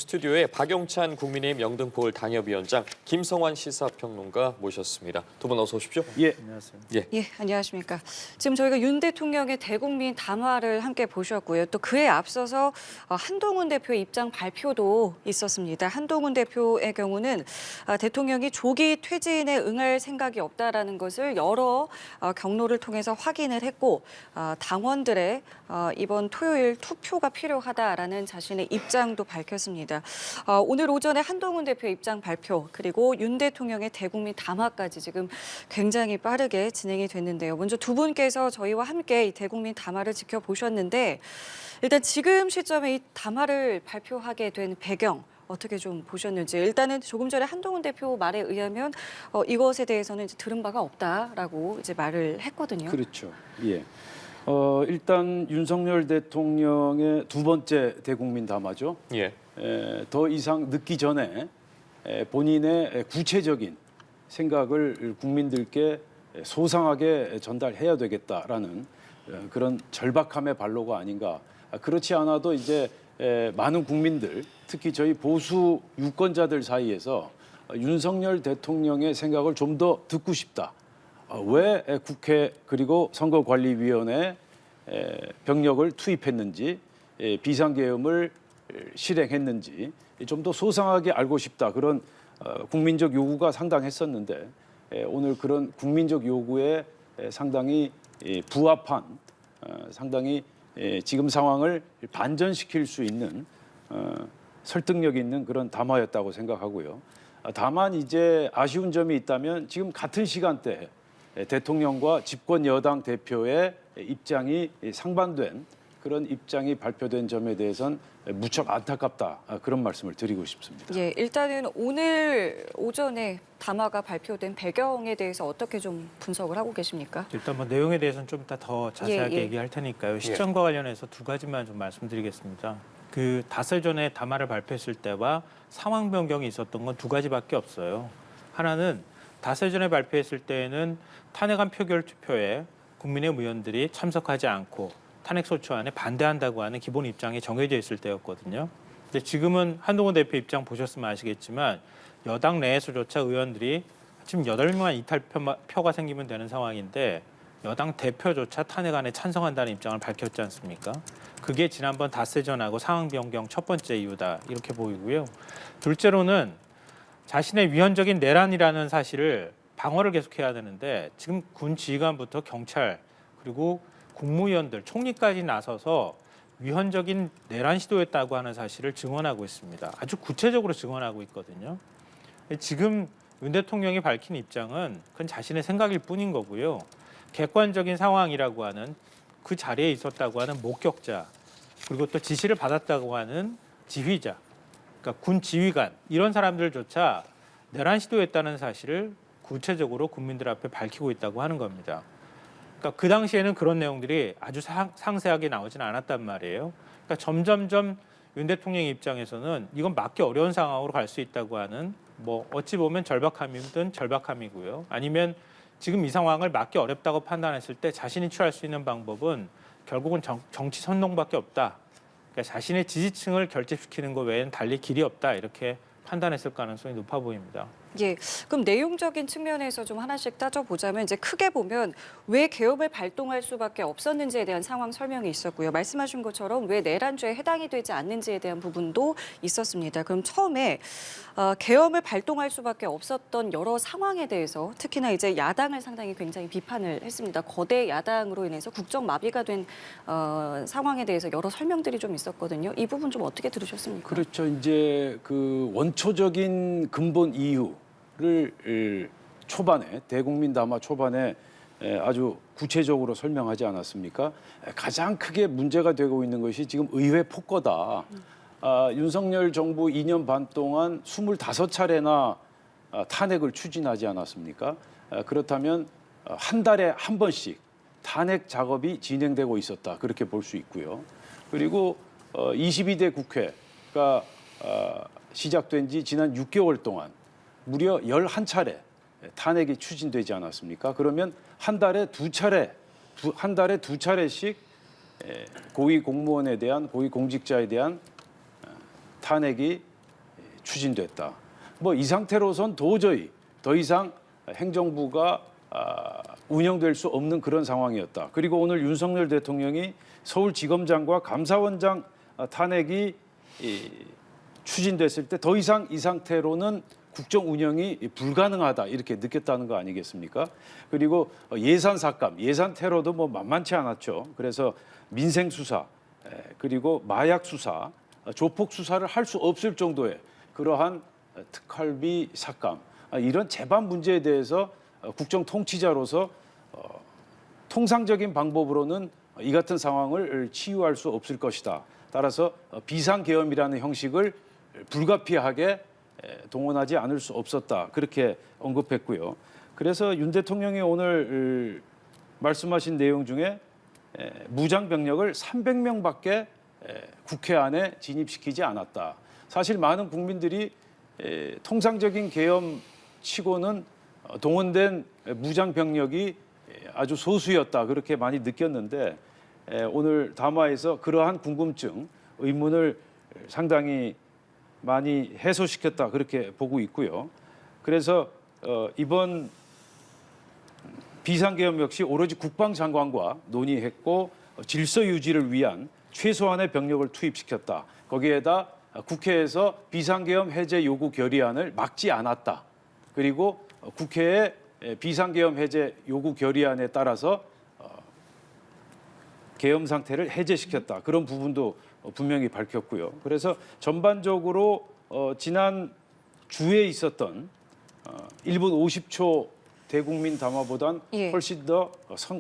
스튜디오에 박용찬 국민의힘 영등포을 당협위원장, 김성환 시사평론가 모셨습니다. 두 분 어서 오십시오. 예, 안녕하세요. 예, 안녕하십니까. 지금 저희가 윤 대통령의 대국민 담화를 함께 보셨고요. 또 그에 앞서서 한동훈 대표의 입장 발표도 있었습니다. 한동훈 대표의 경우는 대통령이 조기 퇴진에 응할 생각이 없다라는 것을 여러 경로를 통해서 확인을 했고, 당원들의 이번 토요일 투표가 필요하다라는 자신의 입장도 밝혔습니다. 오늘 오전에 한동훈 대표 입장 발표, 그리고 윤 대통령의 대국민 담화까지 지금 굉장히 빠르게 진행이 됐는데요. 먼저 두 분께서 저희와 함께 이 대국민 담화를 지켜보셨는데, 일단 지금 시점에 이 담화를 발표하게 된 배경, 어떻게 좀 보셨는지. 일단은 조금 전에 한동훈 대표 말에 의하면 이것에 대해서는 이제 들은 바가 없다라고 이제 말을 했거든요. 그렇죠. 예. 일단 윤석열 대통령의 두 번째 대국민 담화죠. 예. 더 이상 늦기 전에 본인의 구체적인 생각을 국민들께 소상하게 전달해야 되겠다라는 그런 절박함의 발로가 아닌가. 그렇지 않아도 이제 많은 국민들, 특히 저희 보수 유권자들 사이에서 윤석열 대통령의 생각을 좀 더 듣고 싶다. 왜 국회 그리고 선거관리위원회 병력을 투입했는지, 비상계엄을 실행했는지 좀 더 소상하게 알고 싶다. 그런 국민적 요구가 상당했었는데, 오늘 그런 국민적 요구에 상당히 부합한, 상당히 지금 상황을 반전시킬 수 있는 설득력 있는 그런 담화였다고 생각하고요. 다만 이제 아쉬운 점이 있다면, 지금 같은 시간대에 대통령과 집권 여당 대표의 입장이 상반된 그런 입장이 발표된 점에 대해서는 무척 안타깝다, 그런 말씀을 드리고 싶습니다. 예, 일단은 오늘 오전에 담화가 발표된 배경에 대해서 어떻게 좀 분석을 하고 계십니까? 일단 뭐 내용에 대해서는 좀 이따 더 자세하게 예. 얘기할 테니까요. 시점과 관련해서 두 가지만 좀 말씀드리겠습니다. 그 닷새 전에 담화를 발표했을 때와 상황 변경이 있었던 건 두 가지밖에 없어요. 하나는 닷새 전에 발표했을 때에는 탄핵안 표결 투표에 국민의힘 의원들이 참석하지 않고 탄핵소추안에 반대한다고 하는 기본 입장이 정해져 있을 때였거든요. 근데 지금은 한동훈 대표 입장 보셨으면 아시겠지만, 여당 내에서조차 의원들이 지금 8명만 이탈표가 생기면 되는 상황인데 여당 대표조차 탄핵안에 찬성한다는 입장을 밝혔지 않습니까? 그게 지난번 닷새 전하고 상황 변경 첫 번째 이유다, 이렇게 보이고요. 둘째로는 자신의 위헌적인 내란이라는 사실을 방어를 계속해야 되는데, 지금 군 지휘관부터 경찰 그리고 국무위원들, 총리까지 나서서 위헌적인 내란 시도였다고 하는 사실을 증언하고 있습니다. 아주 구체적으로 증언하고 있거든요. 지금 윤 대통령이 밝힌 입장은 그건 자신의 생각일 뿐인 거고요. 객관적인 상황이라고 하는, 그 자리에 있었다고 하는 목격자, 그리고 또 지시를 받았다고 하는 지휘자, 그러니까 군 지휘관, 이런 사람들조차 내란 시도했다는 사실을 구체적으로 국민들 앞에 밝히고 있다고 하는 겁니다. 그러니까 그 당시에는 그런 내용들이 아주 상세하게 나오지는 않았단 말이에요. 그러니까 점점점 윤 대통령 입장에서는 이건 막기 어려운 상황으로 갈 수 있다고 하는, 뭐 어찌 보면 절박함이든 절박함이고요. 아니면 지금 이 상황을 막기 어렵다고 판단했을 때 자신이 취할 수 있는 방법은 결국은 정치 선동밖에 없다. 그러니까 자신의 지지층을 결집시키는 것 외에는 달리 길이 없다, 이렇게 판단했을 가능성이 높아 보입니다. 예, 그럼 내용적인 측면에서 좀 하나씩 따져보자면, 이제 크게 보면 왜 계엄을 발동할 수밖에 없었는지에 대한 상황 설명이 있었고요. 말씀하신 것처럼 왜 내란죄에 해당이 되지 않는지에 대한 부분도 있었습니다. 그럼 처음에 계엄을 발동할 수밖에 없었던 여러 상황에 대해서, 특히나 이제 야당을 상당히 굉장히 비판을 했습니다. 거대 야당으로 인해서 국정 마비가 된 상황에 대해서 여러 설명들이 좀 있었거든요. 이 부분 좀 어떻게 들으셨습니까? 그렇죠. 이제 그 원초적인 근본 이유를 초반에, 대국민 담화 초반에 아주 구체적으로 설명하지 않았습니까? 가장 크게 문제가 되고 있는 것이 지금 의회 폭거다. 윤석열 정부 2년 반 동안 25차례나 탄핵을 추진하지 않았습니까? 그렇다면 한 달에 한 번씩 탄핵 작업이 진행되고 있었다, 그렇게 볼 수 있고요. 그리고 22대 국회가 시작된 지 지난 6개월 동안 무려 11차례 탄핵이 추진되지 않았습니까? 그러면 한 달에 두 차례씩 고위 공무원에 대한, 고위 공직자에 대한 탄핵이 추진됐다. 뭐 이 상태로선 도저히 더 이상 행정부가 운영될 수 없는 그런 상황이었다. 그리고 오늘 윤석열 대통령이 서울지검장과 감사원장 탄핵이 추진됐을 때 더 이상 이 상태로는 국정 운영이 불가능하다 이렇게 느꼈다는 거 아니겠습니까? 그리고 예산 삭감, 예산 테러도 뭐 만만치 않았죠. 그래서 민생 수사 그리고 마약 수사, 조폭 수사를 할 수 없을 정도의 그러한 특활비 삭감 이런 재반 문제에 대해서 국정 통치자로서 통상적인 방법으로는 이 같은 상황을 치유할 수 없을 것이다. 따라서 비상계엄이라는 형식을 불가피하게 동원하지 않을 수 없었다. 그렇게 언급했고요. 그래서 윤 대통령이 오늘 말씀하신 내용 중에 무장병력을 300명밖에 국회 안에 진입시키지 않았다. 사실 많은 국민들이 통상적인 계엄 치고는 동원된 무장병력이 아주 소수였다. 그렇게 많이 느꼈는데 오늘 담화에서 그러한 궁금증, 의문을 상당히 많이 해소시켰다. 그렇게 보고 있고요. 그래서 이번 비상계엄 역시 오로지 국방장관과 논의했고 질서 유지를 위한 최소한의 병력을 투입시켰다. 거기에다 국회에서 비상계엄 해제 요구 결의안을 막지 않았다. 그리고 국회의 비상계엄 해제 요구 결의안에 따라서 계엄 상태를 해제시켰다. 그런 부분도 분명히 밝혔고요. 그래서 전반적으로 지난 주에 있었던 1분 50초 대국민 담화보단 예. 훨씬 더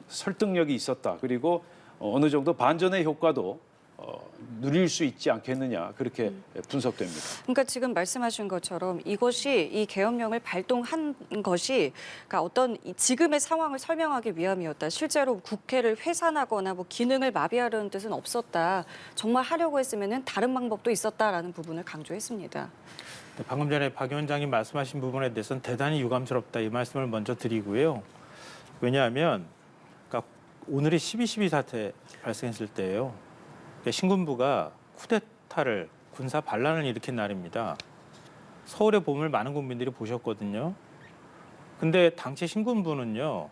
설득력이 있었다. 그리고 어느 정도 반전의 효과도 누릴 수 있지 않겠느냐 그렇게 분석됩니다. 그러니까 지금 말씀하신 것처럼 이것이 이 계엄령을 발동한 것이 그러니까 어떤 지금의 상황을 설명하기 위함이었다. 실제로 국회를 회산하거나 뭐 기능을 마비하려는 뜻은 없었다. 정말 하려고 했으면은 다른 방법도 있었다라는 부분을 강조했습니다. 네, 방금 전에 박 위원장님 말씀하신 부분에 대해서는 대단히 유감스럽다 이 말씀을 먼저 드리고요. 왜냐하면 그러니까 오늘이 12.12 사태 발생했을 때예요. 신군부가 쿠데타를 군사 반란을 일으킨 날입니다. 서울의 봄을 많은 국민들이 보셨거든요. 근데 당시 신군부는요.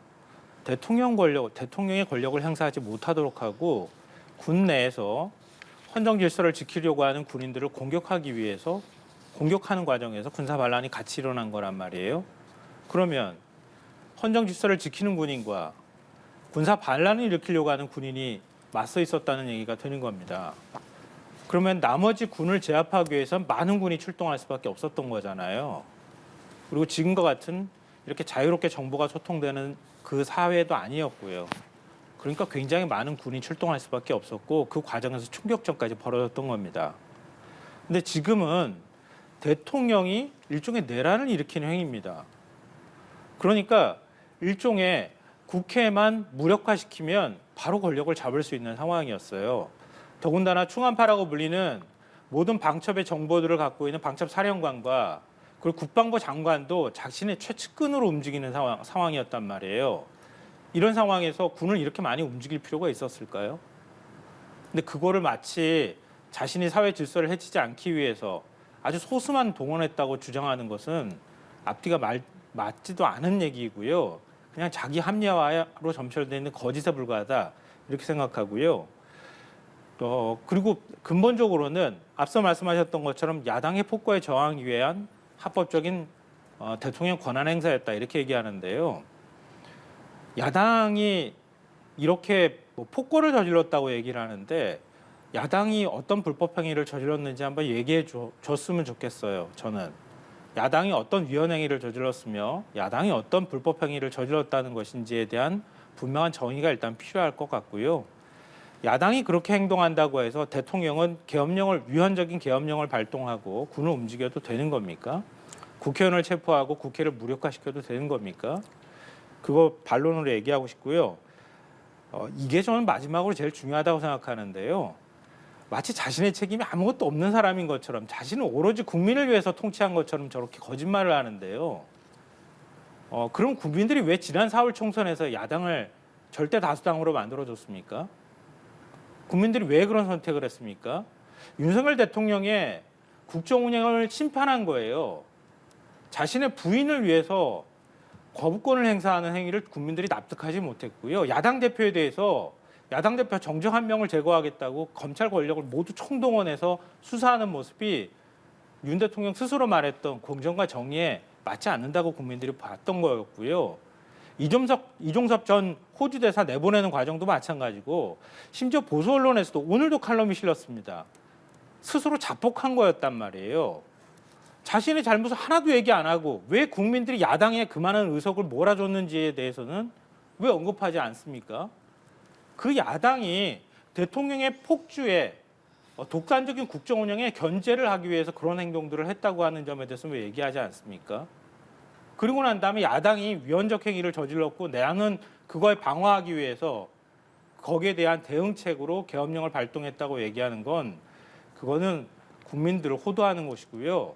대통령의 권력을 행사하지 못하도록 하고 군 내에서 헌정 질서를 지키려고 하는 군인들을 공격하기 위해서 공격하는 과정에서 군사 반란이 같이 일어난 거란 말이에요. 그러면 헌정 질서를 지키는 군인과 군사 반란을 일으키려고 하는 군인이 맞서 있었다는 얘기가 되는 겁니다. 그러면 나머지 군을 제압하기 위해서 많은 군이 출동할 수밖에 없었던 거잖아요. 그리고 지금과 같은 이렇게 자유롭게 정보가 소통되는 그 사회도 아니었고요. 그러니까 굉장히 많은 군이 출동할 수밖에 없었고 그 과정에서 총격전까지 벌어졌던 겁니다. 근데 지금은 대통령이 일종의 내란을 일으키는 행위입니다. 그러니까 일종의 국회만 무력화시키면 바로 권력을 잡을 수 있는 상황이었어요. 더군다나 충안파라고 불리는 모든 방첩의 정보들을 갖고 있는 방첩사령관과 그리고 국방부 장관도 자신의 최측근으로 움직이는 상황이었단 말이에요. 이런 상황에서 군을 이렇게 많이 움직일 필요가 있었을까요? 근데 그거를 마치 자신이 사회 질서를 해치지 않기 위해서 아주 소수만 동원했다고 주장하는 것은 앞뒤가 맞지도 않은 얘기이고요. 그냥 자기 합리화로 점철되어 있는 거짓에 불과하다 이렇게 생각하고요. 그리고 근본적으로는 앞서 말씀하셨던 것처럼 야당의 폭거에 저항하기 위한 합법적인 대통령 권한 행사였다 이렇게 얘기하는데요. 야당이 이렇게 폭거를 저질렀다고 얘기를 하는데 야당이 어떤 불법 행위를 저질렀는지 한번 얘기해 줬으면 좋겠어요. 저는. 야당이 어떤 위헌 행위를 저질렀으며 야당이 어떤 불법 행위를 저질렀다는 것인지에 대한 분명한 정의가 일단 필요할 것 같고요. 야당이 그렇게 행동한다고 해서 대통령은 위헌적인 계엄령을 발동하고 군을 움직여도 되는 겁니까? 국회의원을 체포하고 국회를 무력화시켜도 되는 겁니까? 그거 반론으로 얘기하고 싶고요. 이게 저는 마지막으로 제일 중요하다고 생각하는데요. 마치 자신의 책임이 아무것도 없는 사람인 것처럼 자신은 오로지 국민을 위해서 통치한 것처럼 저렇게 거짓말을 하는데요. 그럼 국민들이 왜 지난 4월 총선에서 야당을 절대 다수당으로 만들어줬습니까? 국민들이 왜 그런 선택을 했습니까? 윤석열 대통령의 국정 운영을 심판한 거예요. 자신의 부인을 위해서 거부권을 행사하는 행위를 국민들이 납득하지 못했고요. 야당 대표에 대해서 야당 대표 정적 한 명을 제거하겠다고 검찰 권력을 모두 총동원해서 수사하는 모습이 윤 대통령 스스로 말했던 공정과 정의에 맞지 않는다고 국민들이 봤던 거였고요. 이종섭 전 호주 대사 내보내는 과정도 마찬가지고 심지어 보수 언론에서도 오늘도 칼럼이 실렸습니다. 스스로 자폭한 거였단 말이에요. 자신의 잘못을 하나도 얘기 안 하고 왜 국민들이 야당에 그만한 의석을 몰아줬는지에 대해서는 왜 언급하지 않습니까? 그 야당이 대통령의 폭주에 독단적인 국정 운영에 견제를 하기 위해서 그런 행동들을 했다고 하는 점에 대해서는 왜 얘기하지 않습니까? 그리고 난 다음에 야당이 위헌적 행위를 저질렀고 나는 그걸 방어하기 위해서 거기에 대한 대응책으로 계엄령을 발동했다고 얘기하는 건 그거는 국민들을 호도하는 것이고요.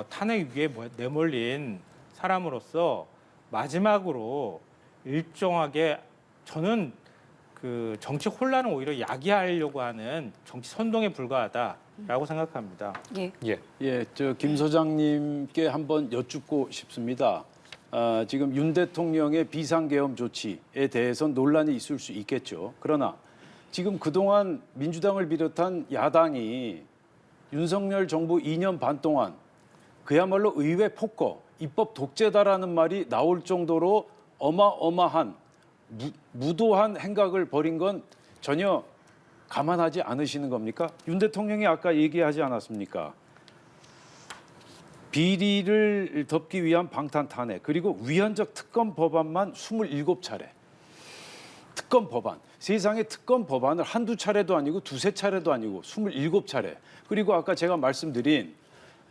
탄핵 위기에 내몰린 사람으로서 마지막으로 일정하게 저는 그 정치 혼란을 오히려 야기하려고 하는 정치 선동에 불과하다라고 생각합니다. 예. 예. 예, 김 소장님께 한번 여쭙고 싶습니다. 지금 윤 대통령의 비상계엄 조치에 대해서 논란이 있을 수 있겠죠. 그러나 지금 그동안 민주당을 비롯한 야당이 윤석열 정부 2년 반 동안 그야말로 의회 폭거, 입법 독재다라는 말이 나올 정도로 어마어마한 무도한 행각을 벌인 건 전혀 감안하지 않으시는 겁니까? 윤 대통령이 아까 얘기하지 않았습니까? 비리를 덮기 위한 방탄 탄핵 그리고 위헌적 특검 법안만 27차례. 특검 법안. 세상에 특검 법안을 한두 차례도 아니고 두세 차례도 아니고 27차례. 그리고 아까 제가 말씀드린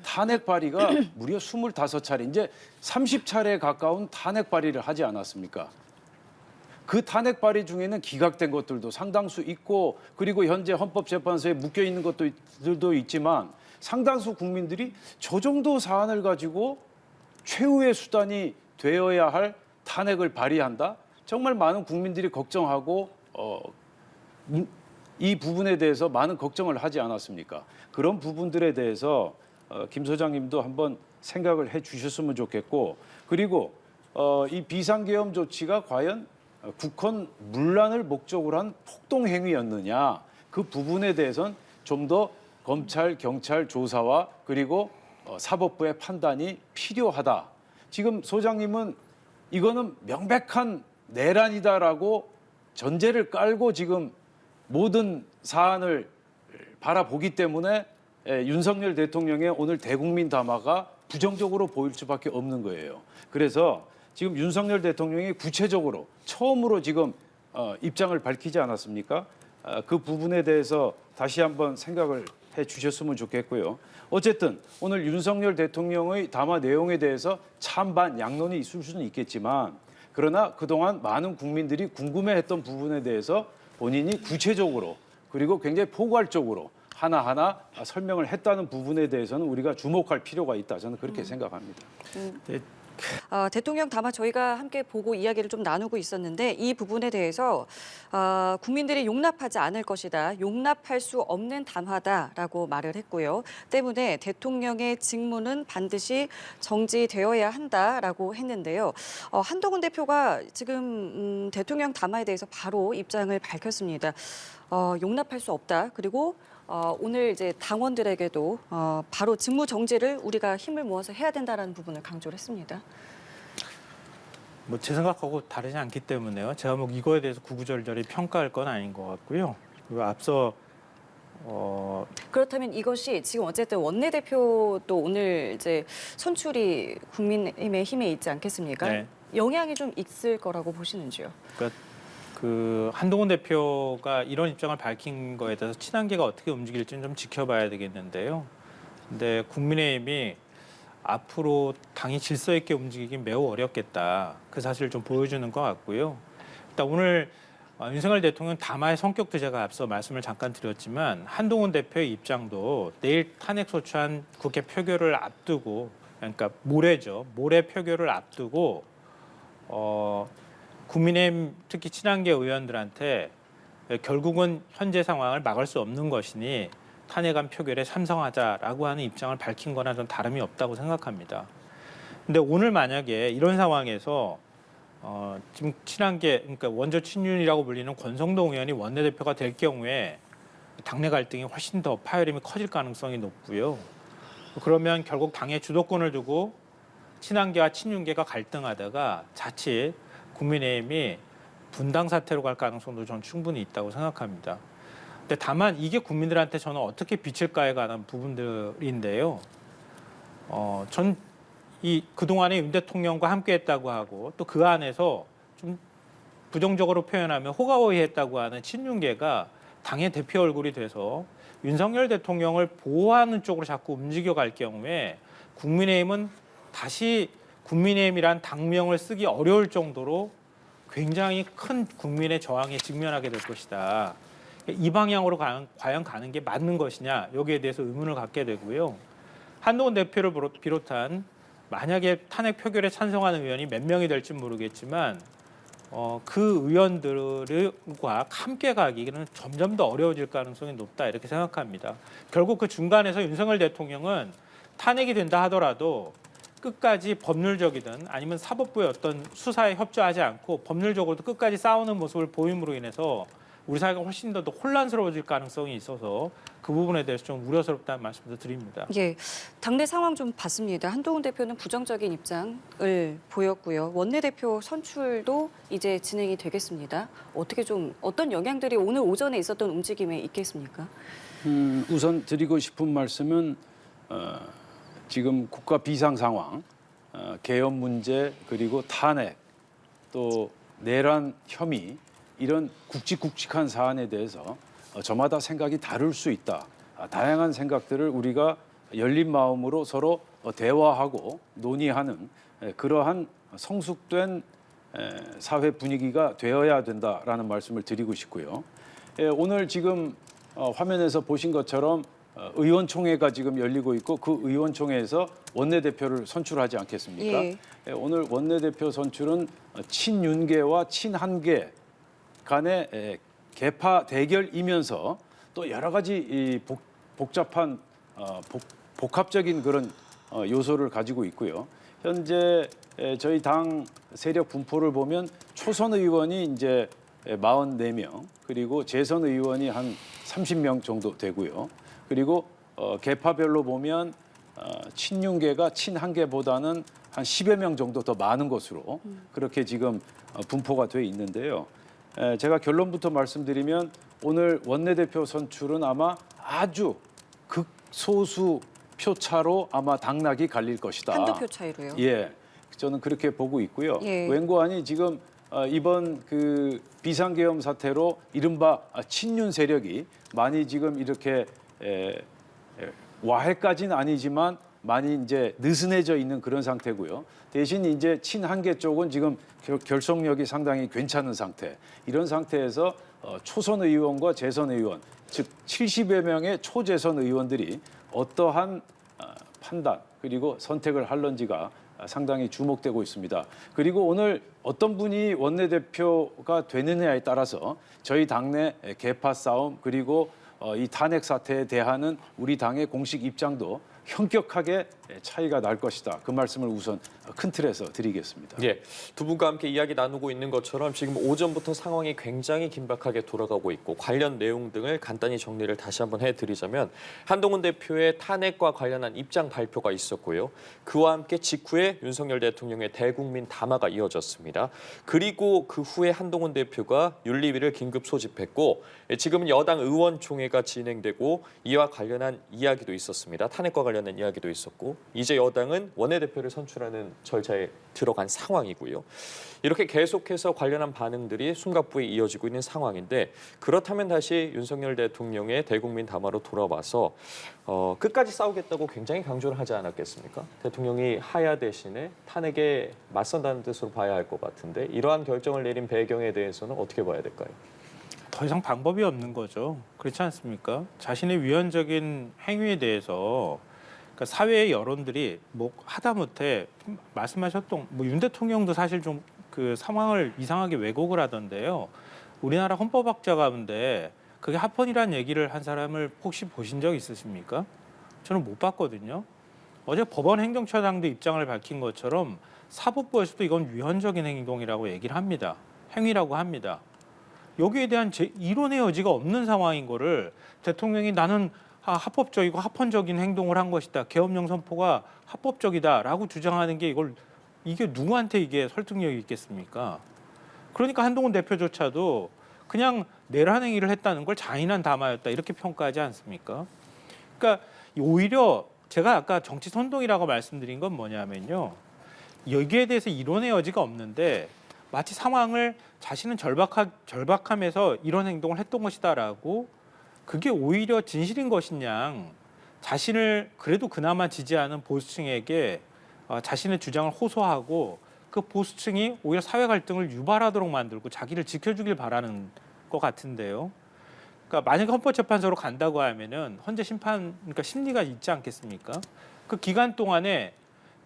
탄핵 발의가 무려 25차례. 이제 30차례에 가까운 탄핵 발의를 하지 않았습니까? 그 탄핵 발의 중에는 기각된 것들도 상당수 있고 그리고 현재 헌법재판소에 묶여 있는 것들도 있지만 상당수 국민들이 저 정도 사안을 가지고 최후의 수단이 되어야 할 탄핵을 발의한다? 정말 많은 국민들이 걱정하고 이 부분에 대해서 많은 걱정을 하지 않았습니까? 그런 부분들에 대해서 김 소장님도 한번 생각을 해 주셨으면 좋겠고 그리고 이 비상계엄 조치가 과연 국헌 문란을 목적으로 한 폭동 행위였느냐 그 부분에 대해서는 좀 더 검찰, 경찰 조사와 그리고 사법부의 판단이 필요하다. 지금 소장님은 이거는 명백한 내란이다라고 전제를 깔고 지금 모든 사안을 바라보기 때문에 윤석열 대통령의 오늘 대국민 담화가 부정적으로 보일 수밖에 없는 거예요. 그래서 지금 윤석열 대통령이 구체적으로 처음으로 지금 입장을 밝히지 않았습니까? 그 부분에 대해서 다시 한번 생각을 해 주셨으면 좋겠고요. 어쨌든 오늘 윤석열 대통령의 담화 내용에 대해서 찬반 양론이 있을 수는 있겠지만 그러나 그동안 많은 국민들이 궁금해했던 부분에 대해서 본인이 구체적으로 그리고 굉장히 포괄적으로 하나하나 설명을 했다는 부분에 대해서는 우리가 주목할 필요가 있다. 저는 그렇게 생각합니다. 대통령 담화 저희가 함께 보고 이야기를 좀 나누고 있었는데 이 부분에 대해서 국민들이 용납하지 않을 것이다. 용납할 수 없는 담화다라고 말을 했고요. 때문에 대통령의 직무는 반드시 정지되어야 한다라고 했는데요. 한동훈 대표가 지금 대통령 담화에 대해서 바로 입장을 밝혔습니다. 용납할 수 없다. 그리고 오늘 이제 당원들에게도 바로 직무 정지를 우리가 힘을 모아서 해야 된다라는 부분을 강조를 했습니다. 뭐 제 생각하고 다르지 않기 때문에요. 제가 뭐 이거에 대해서 구구절절히 평가할 건 아닌 것 같고요. 그리고 앞서 그렇다면 이것이 지금 어쨌든 원내대표도 오늘 이제 선출이 국민의힘에 있지 않겠습니까? 네. 영향이 좀 있을 거라고 보시는지요? 그러니까 그 한동훈 대표가 이런 입장을 밝힌 거에 대해서 친한계가 어떻게 움직일지는 좀 지켜봐야 되겠는데요. 근데 국민의힘이 앞으로 당이 질서 있게 움직이긴 매우 어렵겠다. 그 사실을 좀 보여주는 것 같고요. 일단 오늘 윤석열 대통령 담화의 성격도 제가 앞서 말씀을 잠깐 드렸지만 한동훈 대표의 입장도 내일 탄핵 소추안 국회 표결을 앞두고 그러니까 모레죠. 모레 표결을 앞두고 국민의힘 특히 친한계 의원들한테 결국은 현재 상황을 막을 수 없는 것이니 탄핵안 표결에 찬성하자라고 하는 입장을 밝힌 거나 좀 다름이 없다고 생각합니다. 근데 오늘 만약에 이런 상황에서 지금 친한계, 그러니까 원조 친윤이라고 불리는 권성동 의원이 원내대표가 될 경우에 당내 갈등이 훨씬 더 파열음이 커질 가능성이 높고요. 그러면 결국 당의 주도권을 두고 친한계와 친윤계가 갈등하다가 자칫 국민의힘이 분당 사태로 갈 가능성도 전 충분히 있다고 생각합니다. 근데 다만 이게 국민들한테 저는 어떻게 비칠까에 관한 부분들인데요. 전 그동안에 윤 대통령과 함께했다고 하고 또 그 안에서 좀 부정적으로 표현하면 호가호위했다고 하는 친윤계가 당의 대표 얼굴이 돼서 윤석열 대통령을 보호하는 쪽으로 자꾸 움직여갈 경우에 국민의힘은 다시 국민의힘이란 당명을 쓰기 어려울 정도로 굉장히 큰 국민의 저항에 직면하게 될 것이다. 이 방향으로 과연 가는 게 맞는 것이냐, 여기에 대해서 의문을 갖게 되고요. 한동훈 대표를 비롯한 만약에 탄핵 표결에 찬성하는 의원이 몇 명이 될지 모르겠지만 그 의원들과 함께 가기는 점점 더 어려워질 가능성이 높다 이렇게 생각합니다. 결국 그 중간에서 윤석열 대통령은 탄핵이 된다 하더라도 끝까지 법률적이든 아니면 사법부의 어떤 수사에 협조하지 않고 법률적으로도 끝까지 싸우는 모습을 보임으로 인해서 우리 사회가 훨씬 더 혼란스러워질 가능성이 있어서 그 부분에 대해서 좀 우려스럽다는 말씀도 드립니다. 예, 당내 상황 좀 봤습니다. 한동훈 대표는 부정적인 입장을 보였고요. 원내대표 선출도 이제 진행이 되겠습니다. 어떤 영향들이 오늘 오전에 있었던 움직임에 있겠습니까? 우선 드리고 싶은 말씀은 지금 국가 비상 상황, 계엄 문제 그리고 탄핵 또 내란 혐의 이런 굵직굵직한 사안에 대해서 저마다 생각이 다를 수 있다. 다양한 생각들을 우리가 열린 마음으로 서로 대화하고 논의하는 그러한 성숙된 사회 분위기가 되어야 된다라는 말씀을 드리고 싶고요. 오늘 지금 화면에서 보신 것처럼 의원총회가 지금 열리고 있고 그 의원총회에서 원내대표를 선출하지 않겠습니까? 예. 오늘 원내대표 선출은 친윤계와 친한계 간의 계파 대결이면서 또 여러 가지 이 복잡한 복합적인 그런 요소를 가지고 있고요. 현재 저희 당 세력 분포를 보면 초선 의원이 이제 44명 그리고 재선 의원이 한 30명 정도 되고요. 그리고 계파별로 보면 친윤계가 친한계보다는 한 10여 명 정도 더 많은 것으로 그렇게 지금 분포가 돼 있는데요. 제가 결론부터 말씀드리면 오늘 원내대표 선출은 아마 아주 극소수 표차로 아마 당락이 갈릴 것이다. 한두 표 차이로요. 예, 저는 그렇게 보고 있고요. 예. 웬고하니 지금 이번 그 비상계엄 사태로 이른바 친윤 세력이 많이 지금 이렇게 와해까지는 아니지만 많이 이제 느슨해져 있는 그런 상태고요. 대신 이제 친한계 쪽은 지금 결속력이 상당히 괜찮은 상태. 이런 상태에서 초선 의원과 재선 의원, 즉 70여 명의 초재선 의원들이 어떠한 판단 그리고 선택을 할런지가 상당히 주목되고 있습니다. 그리고 오늘 어떤 분이 원내대표가 되느냐에 따라서 저희 당내 계파 싸움 그리고 이 탄핵 사태에 대한 우리 당의 공식 입장도 현격하게 차이가 날 것이다. 그 말씀을 우선 큰 틀에서 드리겠습니다. 예, 두 분과 함께 이야기 나누고 있는 것처럼 지금 오전부터 상황이 굉장히 긴박하게 돌아가고 있고 관련 내용 등을 간단히 정리를 다시 한번 해드리자면 한동훈 대표의 탄핵과 관련한 입장 발표가 있었고요. 그와 함께 직후에 윤석열 대통령의 대국민 담화가 이어졌습니다. 그리고 그 후에 한동훈 대표가 윤리위를 긴급 소집했고 지금은 여당 의원총회가 진행되고 이와 관련한 이야기도 있었습니다. 탄핵과 관련한 이야기도 있었고 이제 여당은 원내대표를 선출하는 절차에 들어간 상황이고요. 이렇게 계속해서 관련한 반응들이 숨가쁘게 이어지고 있는 상황인데 그렇다면 다시 윤석열 대통령의 대국민 담화로 돌아와서 끝까지 싸우겠다고 굉장히 강조를 하지 않았겠습니까? 대통령이 하야 대신에 탄핵에 맞선다는 뜻으로 봐야 할 것 같은데 이러한 결정을 내린 배경에 대해서는 어떻게 봐야 될까요? 더 이상 방법이 없는 거죠. 그렇지 않습니까? 자신의 위헌적인 행위에 대해서 그러니까 사회의 여론들이 뭐 하다못해 말씀하셨던 윤 대통령도 사실 좀 그 상황을 이상하게 왜곡을 하던데요. 우리나라 헌법학자 가운데 그게 합헌이라는 얘기를 한 사람을 혹시 보신 적 있으십니까? 저는 못 봤거든요. 어제 법원 행정처장도 입장을 밝힌 것처럼 사법부에서도 이건 위헌적인 행동이라고 얘기를 합니다. 행위라고 합니다. 여기에 대한 이론의 여지가 없는 상황인 거를 대통령이 나는 합법적이고 합헌적인 행동을 한 것이다. 계엄령 선포가 합법적이다라고 주장하는 게 이게 누구한테 이게 설득력이 있겠습니까? 그러니까 한동훈 대표조차도 그냥 내란 행위를 했다는 걸 잔인한 담화였다 이렇게 평가하지 않습니까? 그러니까 오히려 제가 아까 정치 선동이라고 말씀드린 건 뭐냐면요. 여기에 대해서 이론의 여지가 없는데 마치 상황을 자신은 절박함에서 이런 행동을 했던 것이다라고 그게 오히려 진실인 것이냐 자신을 그래도 그나마 지지하는 보수층에게 자신의 주장을 호소하고 그 보수층이 오히려 사회 갈등을 유발하도록 만들고 자기를 지켜주길 바라는 것 같은데요. 그러니까 만약에 헌법재판소로 간다고 하면은 헌재 심판 그러니까 심리가 있지 않겠습니까? 그 기간 동안에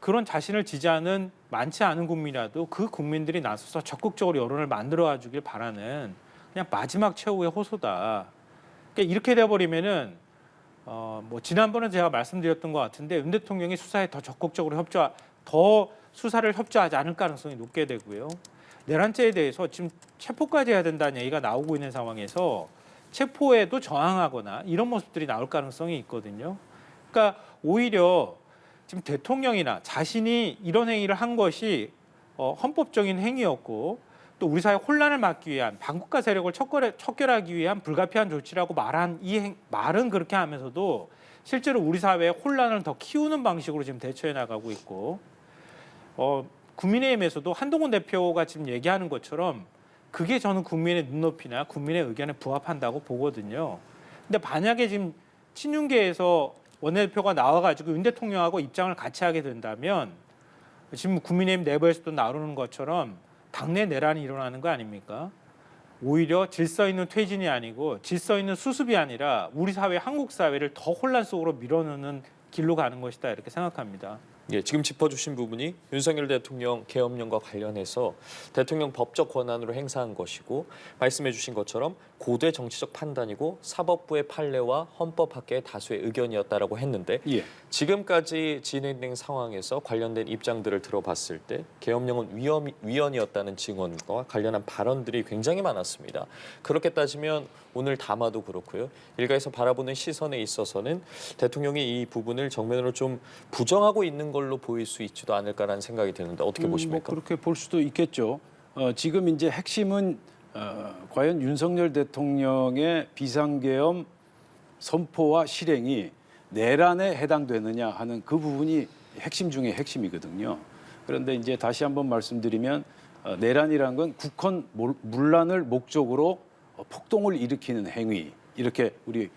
그런 자신을 지지하는 많지 않은 국민이라도 그 국민들이 나서서 적극적으로 여론을 만들어 주길 바라는 그냥 마지막 최후의 호소다. 그러니까 이렇게 돼버리면은 뭐 지난번에 제가 말씀드렸던 것 같은데 윤 대통령이 수사에 더 적극적으로 더 수사를 협조하지 않을 가능성이 높게 되고요. 내란죄에 대해서 지금 체포까지 해야 된다는 얘기가 나오고 있는 상황에서 체포에도 저항하거나 이런 모습들이 나올 가능성이 있거든요. 그러니까 오히려 지금 대통령이나 자신이 이런 행위를 한 것이 헌법적인 행위였고 또 우리 사회 혼란을 막기 위한 반국가 세력을 척결하기 위한 불가피한 조치라고 말한 말은 그렇게 하면서도 실제로 우리 사회의 혼란을 더 키우는 방식으로 지금 대처해 나가고 있고 국민의힘에서도 한동훈 대표가 지금 얘기하는 것처럼 그게 저는 국민의 눈높이나 국민의 의견에 부합한다고 보거든요. 근데 만약에 지금 친윤계에서 원내대표가 나와가지고 윤 대통령하고 입장을 같이 하게 된다면 지금 국민의힘 내부에서도 나오는 것처럼 당내 내란이 일어나는 거 아닙니까? 오히려 질서 있는 퇴진이 아니고 질서 있는 수습이 아니라 우리 사회, 한국 사회를 더 혼란 속으로 밀어넣는 길로 가는 것이다 이렇게 생각합니다. 예, 지금 짚어주신 부분이 윤석열 대통령 계엄령과 관련해서 대통령 법적 권한으로 행사한 것이고 말씀해주신 것처럼 고도의 정치적 판단이고 사법부의 판례와 헌법학계의 다수의 의견이었다라고 했는데 예. 지금까지 진행된 상황에서 관련된 입장들을 들어봤을 때 계엄령은 위헌이었다는 증언과 관련한 발언들이 굉장히 많았습니다. 그렇게 따지면 오늘 담화도 그렇고요. 일가에서 바라보는 시선에 있어서는 대통령이 이 부분을 정면으로 좀 부정하고 있는 걸로 보일 수 있지도 않을까라는 생각이 드는데 어떻게 보십니까? 뭐 그렇게 볼 수도 있겠죠. 지금 이제 핵심은 과연 윤석열 대통령의 비상계엄 선포와 실행이 내란에 해당되느냐 하는 그 부분이 핵심 중에 핵심이거든요. 그런데 이제 다시 한번 말씀드리면 내란이라는 건 국헌 문란을 목적으로 폭동을 일으키는 행위 이렇게 우리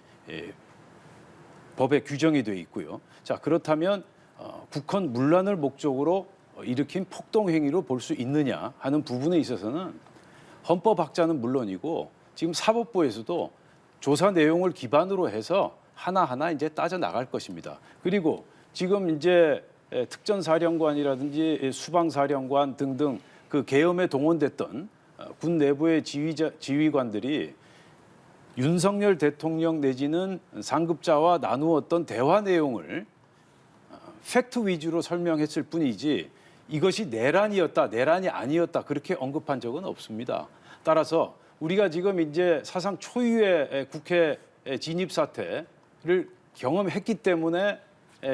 법에 규정이 돼 있고요. 자 그렇다면 국헌 문란을 목적으로 일으킨 폭동 행위로 볼 수 있느냐 하는 부분에 있어서는 헌법학자는 물론이고 지금 사법부에서도 조사 내용을 기반으로 해서 하나하나 이제 따져 나갈 것입니다. 그리고 지금 이제 특전사령관이라든지 수방사령관 등등 그 계엄에 동원됐던 군 내부의 지휘관들이 윤석열 대통령 내지는 상급자와 나누었던 대화 내용을 팩트 위주로 설명했을 뿐이지 이것이 내란이었다, 내란이 아니었다 그렇게 언급한 적은 없습니다. 따라서 우리가 지금 이제 사상 초유의 국회 진입 사태를 경험했기 때문에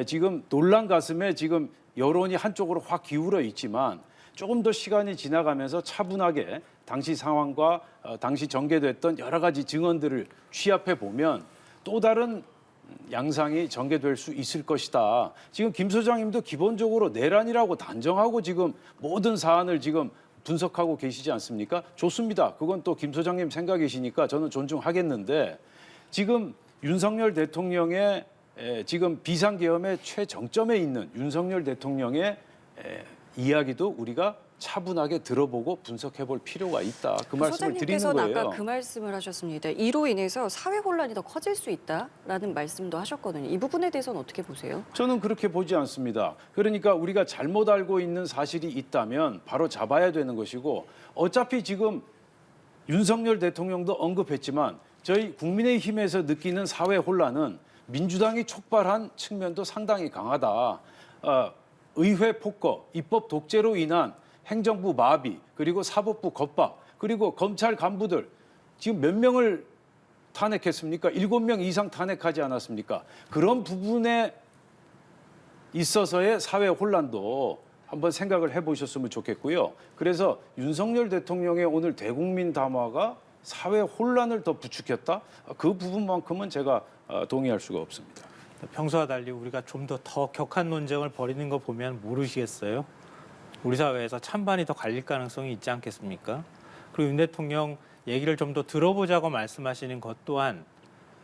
지금 놀란 가슴에 지금 여론이 한쪽으로 확 기울어 있지만 조금 더 시간이 지나가면서 차분하게 당시 상황과 당시 전개됐던 여러 가지 증언들을 취합해 보면 또 다른 양상이 전개될 수 있을 것이다. 지금 김 소장님도 기본적으로 내란이라고 단정하고 지금 모든 사안을 지금 분석하고 계시지 않습니까? 좋습니다. 그건 또 김 소장님 생각이시니까 저는 존중하겠는데 지금 윤석열 대통령의 지금 비상계엄의 최정점에 있는 윤석열 대통령의 이야기도 우리가 차분하게 들어보고 분석해 볼 필요가 있다. 그 말씀을 드리는 소장님께서는 거예요. 아까 그 말씀을 하셨습니다. 이로 인해서 사회 혼란이 더 커질 수 있다라는 말씀도 하셨거든요. 이 부분에 대해서는 어떻게 보세요? 저는 그렇게 보지 않습니다. 그러니까 우리가 잘못 알고 있는 사실이 있다면 바로 잡아야 되는 것이고 어차피 지금 윤석열 대통령도 언급했지만 저희 국민의힘에서 느끼는 사회 혼란은 민주당이 촉발한 측면도 상당히 강하다. 의회 폭거, 입법 독재로 인한 행정부 마비, 그리고 사법부 겁박, 그리고 검찰 간부들 지금 몇 명을 탄핵했습니까? 7명 이상 탄핵하지 않았습니까? 그런 부분에 있어서의 사회 혼란도 한번 생각을 해보셨으면 좋겠고요. 그래서 윤석열 대통령의 오늘 대국민 담화가 사회 혼란을 더 부추겼다? 그 부분만큼은 제가 동의할 수가 없습니다. 평소와 달리 우리가 좀 더 격한 논쟁을 벌이는 거 보면 모르시겠어요? 우리 사회에서 찬반이 더 갈릴 가능성이 있지 않겠습니까? 그리고 윤 대통령 얘기를 좀 더 들어보자고 말씀하시는 것 또한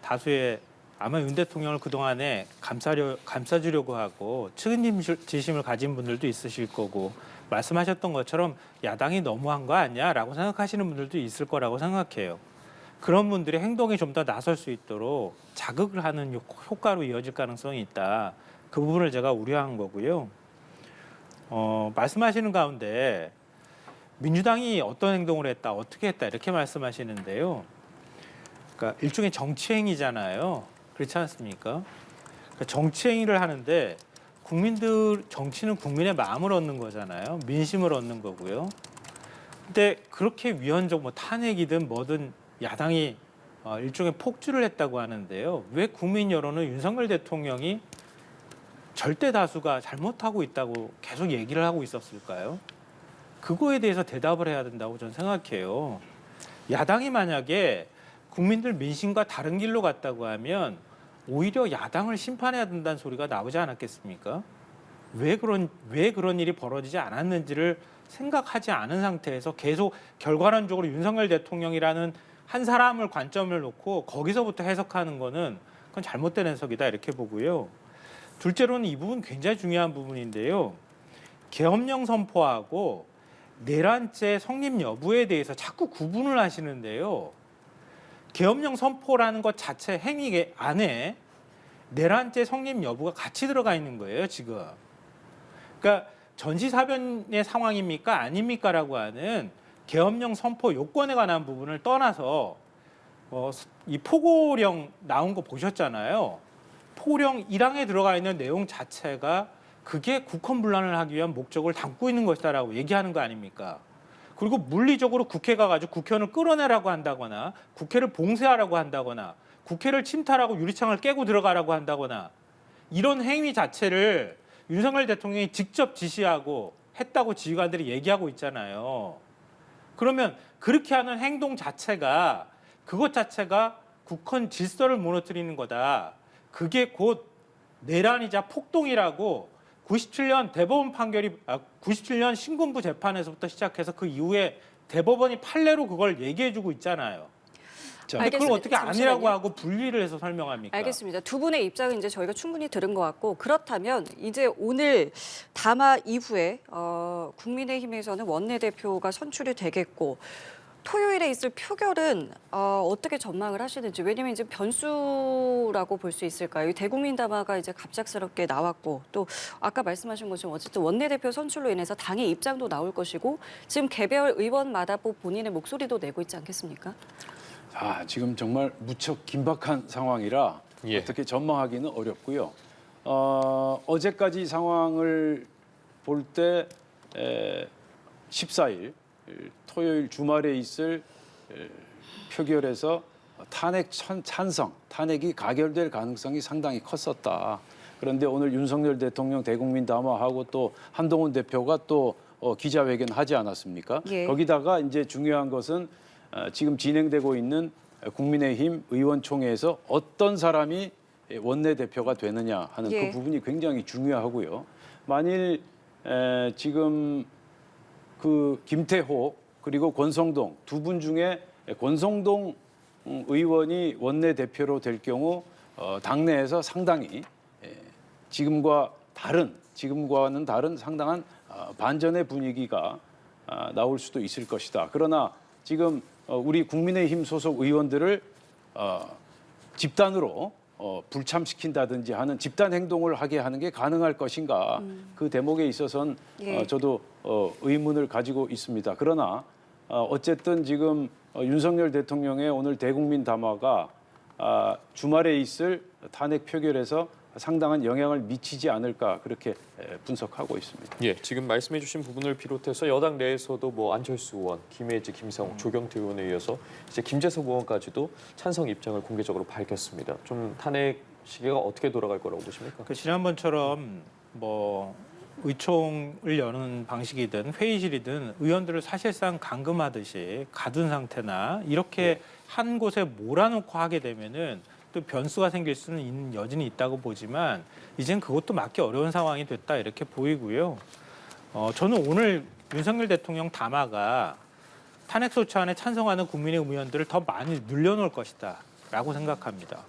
다수의 아마 윤 대통령을 그동안에 감싸주려고 하고 측은지심을 가진 분들도 있으실 거고 말씀하셨던 것처럼 야당이 너무한 거 아니야라고 생각하시는 분들도 있을 거라고 생각해요. 그런 분들의 행동이 좀 더 나설 수 있도록 자극을 하는 효과로 이어질 가능성이 있다. 그 부분을 제가 우려한 거고요. 말씀하시는 가운데 민주당이 어떤 행동을 했다, 어떻게 했다 이렇게 말씀하시는데요. 그러니까 일종의 정치행위잖아요. 그렇지 않습니까? 그러니까 정치행위를 하는데 정치는 국민의 마음을 얻는 거잖아요. 민심을 얻는 거고요. 근데 그렇게 위헌적 탄핵이든 뭐든 야당이 일종의 폭주를 했다고 하는데요. 왜 국민 여론은 윤석열 대통령이 절대 다수가 잘못하고 있다고 계속 얘기를 하고 있었을까요? 그거에 대해서 대답을 해야 된다고 저는 생각해요. 야당이 만약에 국민들 민심과 다른 길로 갔다고 하면 오히려 야당을 심판해야 된다는 소리가 나오지 않았겠습니까? 왜 그런 일이 벌어지지 않았는지를 생각하지 않은 상태에서 계속 결과론적으로 윤석열 대통령이라는 한 사람을 관점을 놓고 거기서부터 해석하는 거는 그건 잘못된 해석이다 이렇게 보고요. 둘째로는 이 부분 굉장히 중요한 부분인데요. 계엄령 선포하고 내란죄 성립 여부에 대해서 자꾸 구분을 하시는데요. 계엄령 선포라는 것 자체 행위 안에 내란죄 성립 여부가 같이 들어가 있는 거예요, 지금. 그러니까 전시사변의 상황입니까? 아닙니까?라고 하는 계엄령 선포 요건에 관한 부분을 떠나서 이 포고령 나온 거 보셨잖아요. 포고령 1항에 들어가 있는 내용 자체가 그게 국헌분란을 하기 위한 목적을 담고 있는 것이다라고 얘기하는 거 아닙니까? 그리고 물리적으로 국회가 가지고 국회의원을 끌어내라고 한다거나 국회를 봉쇄하라고 한다거나 국회를 침탈하고 유리창을 깨고 들어가라고 한다거나 이런 행위 자체를 윤석열 대통령이 직접 지시하고 했다고 지휘관들이 얘기하고 있잖아요. 그러면 그렇게 하는 행동 자체가 그것 자체가 국헌 질서를 무너뜨리는 거다. 그게 곧 내란이자 폭동이라고 97년 대법원 판결이 97년 신군부 재판에서부터 시작해서 그 이후에 대법원이 판례로 그걸 얘기해주고 있잖아요. 자, 근데 그걸 어떻게 잠시만요. 아니라고 하고 분리를 해서 설명합니까? 알겠습니다. 두 분의 입장은 이제 저희가 충분히 들은 것 같고 그렇다면 이제 오늘 담화 이후에 국민의힘에서는 원내대표가 선출이 되겠고 토요일에 있을 표결은 어떻게 전망을 하시는지 왜냐하면 이제 변수라고 볼 수 있을까요? 이 대국민 담화가 이제 갑작스럽게 나왔고 또 아까 말씀하신 것처럼 어쨌든 원내대표 선출로 인해서 당의 입장도 나올 것이고 지금 개별 의원마다 본인의 목소리도 내고 있지 않겠습니까? 지금 정말 무척 긴박한 상황이라 예. 어떻게 전망하기는 어렵고요. 어제까지 상황을 볼 때 14일 토요일 주말에 있을 표결에서 탄핵 찬성, 탄핵이 가결될 가능성이 상당히 컸었다. 그런데 오늘 윤석열 대통령 대국민 담화하고 또 한동훈 대표가 또 기자회견 하지 않았습니까? 예. 거기다가 이제 중요한 것은 지금 진행되고 있는 국민의힘 의원총회에서 어떤 사람이 원내대표가 되느냐 하는 예. 그 부분이 굉장히 중요하고요. 만일 지금 그 김태호 그리고 권성동 두 분 중에 권성동 의원이 원내대표로 될 경우 당내에서 상당히 지금과는 다른 상당한 반전의 분위기가 나올 수도 있을 것이다. 그러나 지금 우리 국민의힘 소속 의원들을 집단으로 불참시킨다든지 하는 집단 행동을 하게 하는 게 가능할 것인가 그 대목에 있어서는 예. 저도 의문을 가지고 있습니다. 그러나 어쨌든 지금 윤석열 대통령의 오늘 대국민 담화가 주말에 있을 탄핵 표결에서 상당한 영향을 미치지 않을까 그렇게 분석하고 있습니다. 예, 지금 말씀해주신 부분을 비롯해서 여당 내에서도 뭐 안철수 의원, 김혜지, 김상욱, 조경태 의원에 이어서 이제 김재석 의원까지도 찬성 입장을 공개적으로 밝혔습니다. 좀 탄핵 시기가 어떻게 돌아갈 거라고 보십니까? 그 지난번처럼 뭐 의총을 여는 방식이든 회의실이든 의원들을 사실상 감금하듯이 가둔 상태나 이렇게 한 곳에 몰아놓고 하게 되면은 또 변수가 생길 수는 있는 여진이 있다고 보지만 이젠 그것도 막기 어려운 상황이 됐다 이렇게 보이고요. 저는 오늘 윤석열 대통령 담화가 탄핵 소추안에 찬성하는 국민의 의원들을 더 많이 늘려놓을 것이다라고 생각합니다.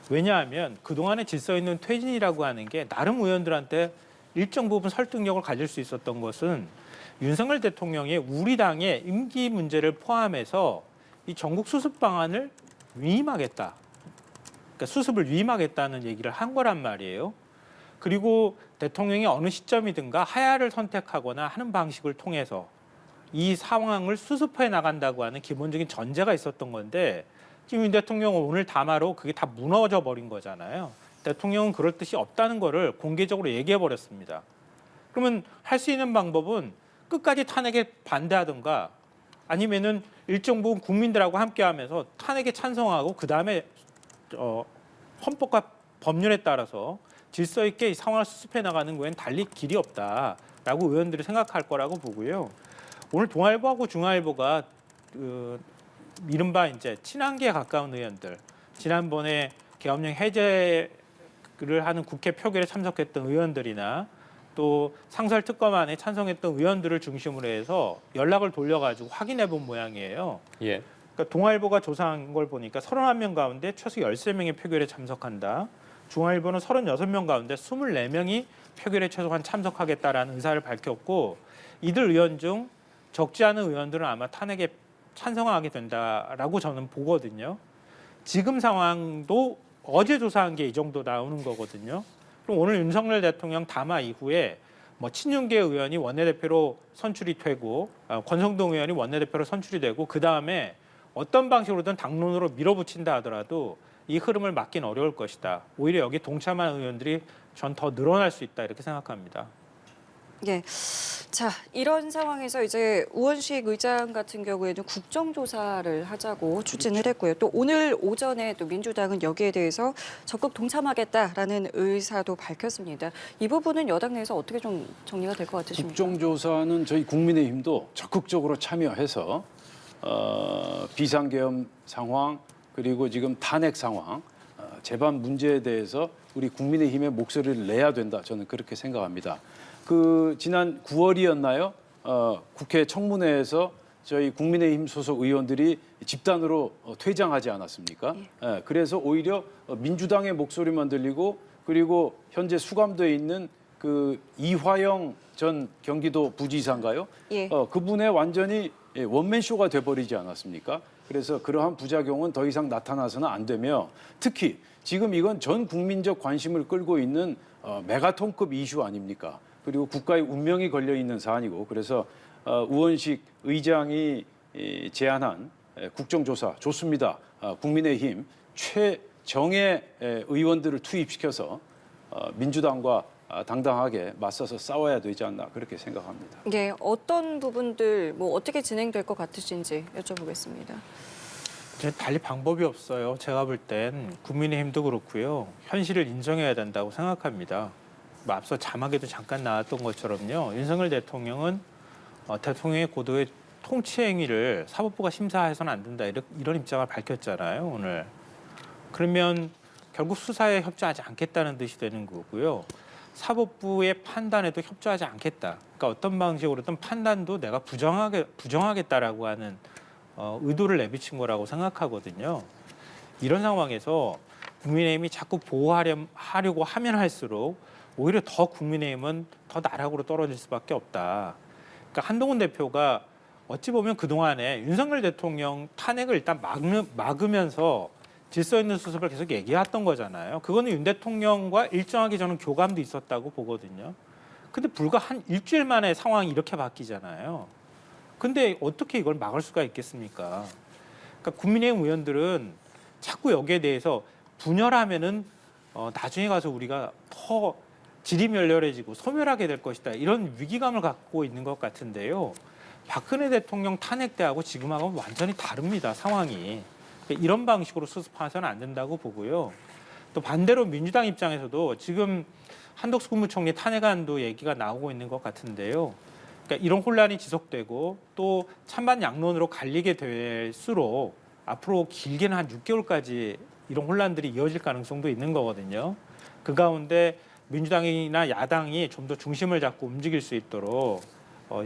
왜냐하면 그동안에 질서 있는 퇴진이라고 하는 게 나름 의원들한테 일정 부분 설득력을 가질 수 있었던 것은 윤석열 대통령이 우리 당의 임기 문제를 포함해서 이 전국 수습 방안을 위임하겠다. 그러니까 수습을 위임하겠다는 얘기를 한 거란 말이에요. 그리고 대통령이 어느 시점이든가 하야를 선택하거나 하는 방식을 통해서 이 상황을 수습해 나간다고 하는 기본적인 전제가 있었던 건데 지금 윤 대통령은 오늘 담화로 그게 다 무너져 버린 거잖아요. 대통령은 그럴 뜻이 없다는 거를 공개적으로 얘기해 버렸습니다. 그러면 할 수 있는 방법은 끝까지 탄핵에 반대하든가 아니면은 일정 부분 국민들하고 함께하면서 탄핵에 찬성하고 그 다음에 헌법과 법률에 따라서 질서 있게 이 상황을 수습해 나가는 거에는 달리 길이 없다라고 의원들이 생각할 거라고 보고요. 오늘 동아일보하고 중앙일보가 이른바 이제 친한계에 가까운 의원들, 지난번에 계엄령 해제를 하는 국회 표결에 참석했던 의원들이나 또 상설특검안에 찬성했던 의원들을 중심으로 해서 연락을 돌려가지고 확인해 본 모양이에요. 예. 그러니까 동아일보가 조사한 걸 보니까 31명 가운데 최소 13명이 표결에 참석한다. 중앙일보는 36명 가운데 24명이 표결에 최소한 참석하겠다라는 의사를 밝혔고 이들 의원 중 적지 않은 의원들은 아마 탄핵에 찬성하게 된다라고 저는 보거든요. 지금 상황도 어제 조사한 게 이 정도 나오는 거거든요. 그럼 오늘 윤석열 대통령 담화 이후에 뭐 친윤계 의원이 원내대표로 선출이 되고 권성동 의원이 원내대표로 선출이 되고 그 다음에 어떤 방식으로든 당론으로 밀어붙인다 하더라도 이 흐름을 막기는 어려울 것이다. 오히려 여기 동참한 의원들이 전 더 늘어날 수 있다 이렇게 생각합니다. 예. 자, 이런 상황에서 이제 우원식 의장 같은 경우에는 국정조사를 하자고 추진을 했고요. 또 오늘 오전에 또 민주당은 여기에 대해서 적극 동참하겠다라는 의사도 밝혔습니다. 이 부분은 여당 내에서 어떻게 좀 정리가 될 것 같으십니까? 국정조사는 저희 국민의힘도 적극적으로 참여해서 비상계엄 상황 그리고 지금 탄핵 상황 재반 문제에 대해서 우리 국민의힘의 목소리를 내야 된다. 저는 그렇게 생각합니다. 그 지난 9월이었나요? 국회 청문회에서 저희 국민의힘 소속 의원들이 집단으로 퇴장하지 않았습니까? 그래서 오히려 민주당의 목소리만 들리고 그리고 현재 수감돼 있는 그 이화영 전 경기도 부지사인가요? 예. 그분의 완전히 원맨 쇼가 돼버리지 않았습니까? 그래서 그러한 부작용은 더 이상 나타나서는 안 되며 특히 지금 이건 전 국민적 관심을 끌고 있는 메가톤급 이슈 아닙니까? 그리고 국가의 운명이 걸려 있는 사안이고 그래서 우원식 의장이 제안한 국정조사 좋습니다. 국민의힘 최정예 의원들을 투입시켜서 민주당과 당당하게 맞서서 싸워야 되지 않나 그렇게 생각합니다. 네, 어떤 부분들 뭐 어떻게 진행될 것 같으신지 여쭤보겠습니다. 달리 방법이 없어요. 제가 볼 땐 국민의힘도 그렇고요. 현실을 인정해야 된다고 생각합니다. 뭐 앞서 자막에도 잠깐 나왔던 것처럼요. 윤석열 대통령은 대통령의 고도의 통치 행위를 사법부가 심사해서는 안 된다 이런 입장을 밝혔잖아요. 오늘. 그러면 결국 수사에 협조하지 않겠다는 뜻이 되는 거고요. 사법부의 판단에도 협조하지 않겠다. 그러니까 어떤 방식으로든 판단도 내가 부정하겠다라고 하는 의도를 내비친 거라고 생각하거든요. 이런 상황에서 국민의힘이 자꾸 보호하려고 하면 할수록 오히려 더 국민의힘은 더 나락으로 떨어질 수밖에 없다. 그러니까 한동훈 대표가 어찌 보면 그동안에 윤석열 대통령 탄핵을 일단 막으면서 질서 있는 수습을 계속 얘기했던 거잖아요. 그거는 윤 대통령과 일정하게 저는 교감도 있었다고 보거든요. 근데 불과 한 일주일 만에 상황이 이렇게 바뀌잖아요. 근데 어떻게 이걸 막을 수가 있겠습니까? 그러니까 국민의힘 의원들은 자꾸 여기에 대해서 분열하면은 나중에 가서 우리가 더 질이 멸렬해지고 소멸하게 될 것이다. 이런 위기감을 갖고 있는 것 같은데요. 박근혜 대통령 탄핵 때하고 지금하고는 완전히 다릅니다. 상황이. 그러니까 이런 방식으로 수습해서는 안 된다고 보고요. 또 반대로 민주당 입장에서도 지금 한덕수 국무총리 탄핵안도 얘기가 나오고 있는 것 같은데요. 그러니까 이런 혼란이 지속되고 또 찬반 양론으로 갈리게 될수록 앞으로 길게는 한 6개월까지 이런 혼란들이 이어질 가능성도 있는 거거든요. 그 가운데 민주당이나 야당이 좀 더 중심을 잡고 움직일 수 있도록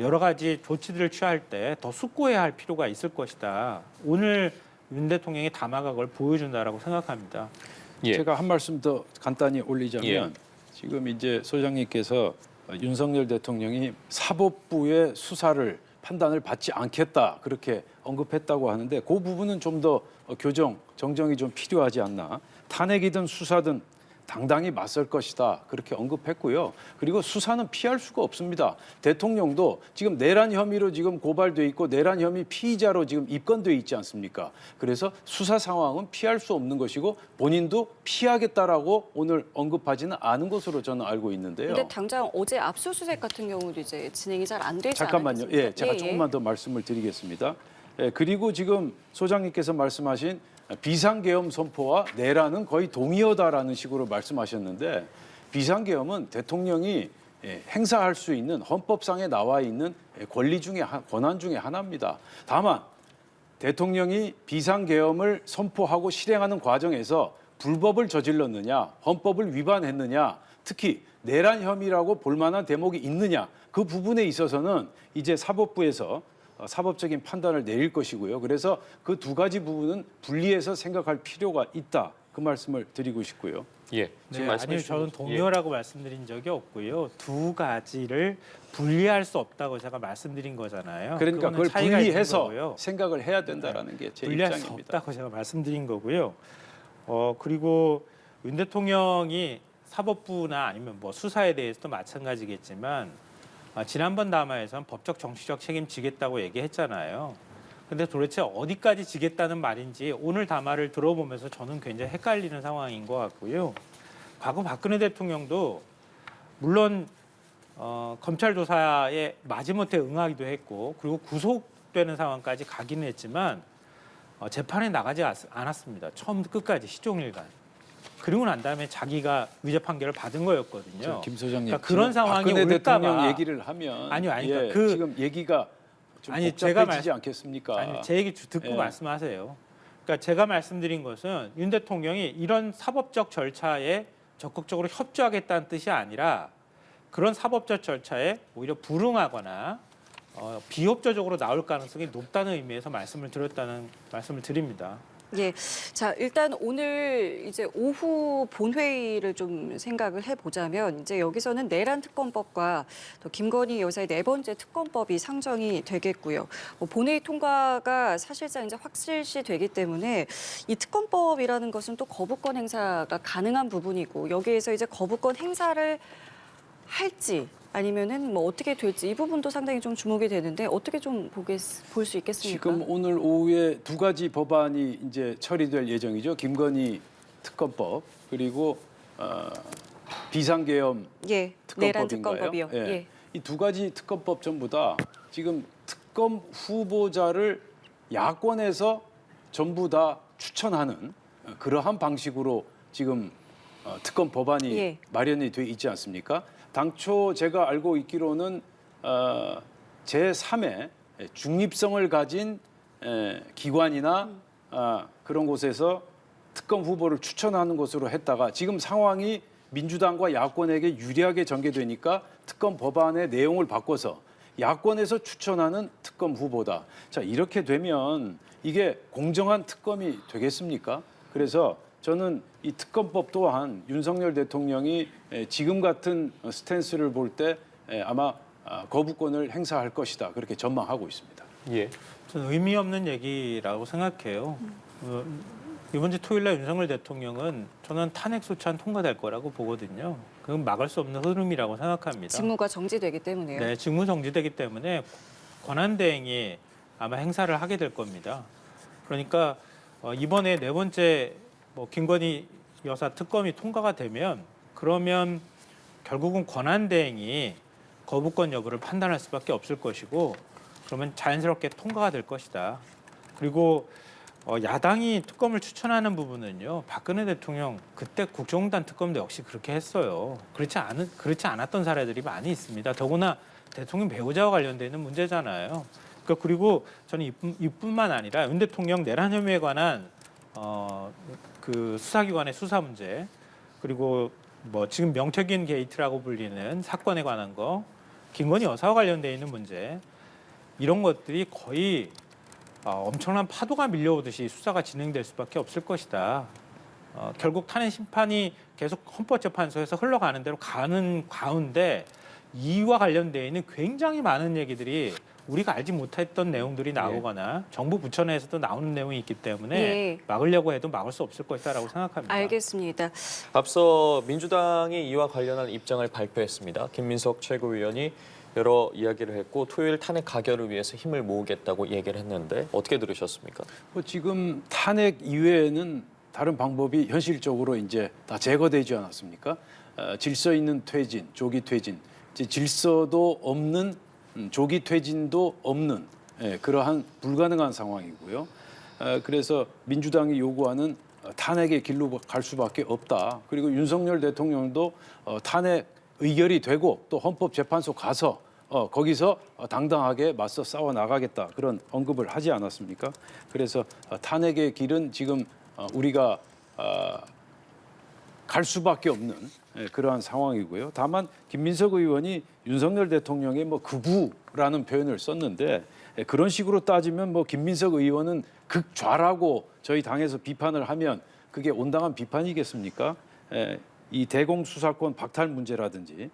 여러 가지 조치들을 취할 때 더 숙고해야 할 필요가 있을 것이다. 오늘 윤 대통령의 담화가 그걸 보여준다라고 생각합니다. 예. 제가 한 말씀 더 간단히 올리자면 예. 지금 이제 소장님께서 윤석열 대통령이 사법부의 수사를 판단을 받지 않겠다 그렇게 언급했다고 하는데 그 부분은 좀 더 정정이 좀 필요하지 않나. 탄핵이든 수사든 당당히 맞설 것이다 그렇게 언급했고요. 그리고 수사는 피할 수가 없습니다. 대통령도 지금 내란 혐의로 지금 고발돼 있고 내란 혐의 피의자로 지금 입건돼 있지 않습니까? 그래서 수사 상황은 피할 수 없는 것이고 본인도 피하겠다라고 오늘 언급하지는 않은 것으로 저는 알고 있는데요. 근데 당장 어제 압수수색 같은 경우도 이제 진행이 잘 안 되지 잠깐만요. 않았습니까? 예, 제가 조금만 더 말씀을 드리겠습니다. 예, 그리고 지금 소장님께서 말씀하신 비상계엄 선포와 내란은 거의 동의어다라는 식으로 말씀하셨는데 비상계엄은 대통령이 행사할 수 있는 헌법상에 나와 있는 권한 중에 하나입니다. 다만 대통령이 비상계엄을 선포하고 실행하는 과정에서 불법을 저질렀느냐, 헌법을 위반했느냐, 특히 내란 혐의라고 볼 만한 대목이 있느냐, 그 부분에 있어서는 이제 사법부에서 사법적인 판단을 내릴 것이고요. 그래서 그 두 가지 부분은 분리해서 생각할 필요가 있다. 그 말씀을 드리고 싶고요. 예. 지금 네, 말씀해 아니요, 주신 저는 것- 동의어라고 말씀드린 적이 없고요. 두 가지를 분리할 수 없다고 제가 말씀드린 거잖아요. 그러니까 그거는 그걸 차이가 있는 분리해서 거고요. 생각을 해야 된다라는 게 제 분리할 수 입장입니다. 없다고 제가 말씀드린 거고요. 그리고 윤 대통령이 사법부나 아니면 뭐 수사에 대해서도 마찬가지겠지만 지난번 담화에서는 법적 정치적 책임 지겠다고 얘기했잖아요. 근데 도대체 어디까지 지겠다는 말인지 오늘 담화를 들어보면서 저는 굉장히 헷갈리는 상황인 것 같고요. 과거 박근혜 대통령도 물론 검찰 조사에 마지못해 응하기도 했고 그리고 구속되는 상황까지 가기는 했지만 재판에 나가지 않았습니다. 처음부터 끝까지 시종일관. 그리고 난 다음에 자기가 유죄 판결을 받은 거였거든요. 김 소장님, 그러니까 그런 상황이 박근혜 올까 대통령 봐. 얘기를 하면 아니요, 예, 그- 지금 얘기가 좀 아니, 제가 복잡해지지 않겠습니까? 아니, 제 얘기 듣고 예. 말씀하세요. 그러니까 제가 말씀드린 것은 윤 대통령이 이런 사법적 절차에 적극적으로 협조하겠다는 뜻이 아니라 그런 사법적 절차에 오히려 불응하거나 비협조적으로 나올 가능성이 높다는 의미에서 말씀을 드립니다. 예. 자, 일단 오늘 이제 오후 본회의를 좀 생각을 해보자면 이제 여기서는 내란 특검법과 또 김건희 여사의 네 번째 특검법이 상정이 되겠고요. 본회의 통과가 사실상 이제 확실시 되기 때문에 이 특검법이라는 것은 또 거부권 행사가 가능한 부분이고 여기에서 이제 거부권 행사를 할지 아니면은 뭐 어떻게 될지 이 부분도 상당히 좀 주목이 되는데 어떻게 좀 볼 수 있겠습니까? 지금 오늘 오후에 두 가지 법안이 이제 처리될 예정이죠. 김건희 특검법 그리고 비상계엄 예, 내란 특검법인가요? 특검법이요. 예. 이 두 가지 특검법 전부 다 지금 특검 후보자를 야권에서 전부 다 추천하는 그러한 방식으로 지금 특검 법안이 예. 마련이 돼 있지 않습니까? 당초 제가 알고 있기로는 제3의 중립성을 가진 기관이나 그런 곳에서 특검 후보를 추천하는 것으로 했다가 지금 상황이 민주당과 야권에게 유리하게 전개되니까 특검 법안의 내용을 바꿔서 야권에서 추천하는 특검 후보다. 자, 이렇게 되면 이게 공정한 특검이 되겠습니까? 그래서 저는 이 특검법 또한 윤석열 대통령이 지금 같은 스탠스를 볼 때 아마 거부권을 행사할 것이다. 그렇게 전망하고 있습니다. 예. 저는 의미 없는 얘기라고 생각해요. 이번 주 토요일 날 윤석열 대통령은 저는 탄핵 소추안 통과될 거라고 보거든요. 그건 막을 수 없는 흐름이라고 생각합니다. 직무가 정지되기 때문에요. 네, 직무 정지되기 때문에 권한 대행이 아마 행사를 하게 될 겁니다. 그러니까 이번에 네 번째 뭐 김건희 여사 특검이 통과가 되면 그러면 결국은 권한대행이 거부권 여부를 판단할 수밖에 없을 것이고 그러면 자연스럽게 통과가 될 것이다. 그리고 야당이 특검을 추천하는 부분은요. 박근혜 대통령 그때 국정농단 특검도 역시 그렇게 했어요. 그렇지 않았던 사례들이 많이 있습니다. 더구나 대통령 배우자와 관련돼 있는 문제잖아요. 그리고 저는 이뿐만 아니라 윤 대통령 내란 혐의에 관한 그 수사기관의 수사 문제 그리고 뭐 지금 명태균 게이트라고 불리는 사건에 관한 거, 김건희 여사와 관련돼 있는 문제 이런 것들이 거의 엄청난 파도가 밀려오듯이 수사가 진행될 수밖에 없을 것이다. 결국 탄핵 심판이 계속 헌법재판소에서 흘러가는 대로 가는 가운데 이와 관련되어 있는 굉장히 많은 얘기들이 우리가 알지 못했던 내용들이 나오거나 정부 부처 내에서도 나오는 내용이 있기 때문에 예. 막으려고 해도 막을 수 없을 것이다라고 생각합니다. 알겠습니다. 앞서 민주당이 이와 관련한 입장을 발표했습니다. 김민석 최고위원이 여러 이야기를 했고 토요일 탄핵 가결을 위해서 힘을 모으겠다고 얘기를 했는데 어떻게 들으셨습니까? 지금 탄핵 이외에는 다른 방법이 현실적으로 이제 다 제거되지 않았습니까? 질서 있는 퇴진, 조기 퇴진, 이제 질서도 없는 조기 퇴진도 없는 그러한 불가능한 상황이고요. 그래서 민주당이 요구하는 탄핵의 길로 갈 수밖에 없다. 그리고 윤석열 대통령도 탄핵 의결이 되고 또 헌법재판소 가서 거기서 당당하게 맞서 싸워 나가겠다 그런 언급을 하지 않았습니까? 그래서 탄핵의 길은 지금 우리가 갈 수밖에 없는 그러한 상황이고요. 다만 김민석 의원이 윤석열 대통령의 뭐 극우라는 표현을 썼는데 그런 식으로 따지면 뭐 김민석 의원은 극좌라고 저희 당에서 비판을 하면 그게 온당한 비판이겠습니까? 이 대공수사권 박탈 문제라든지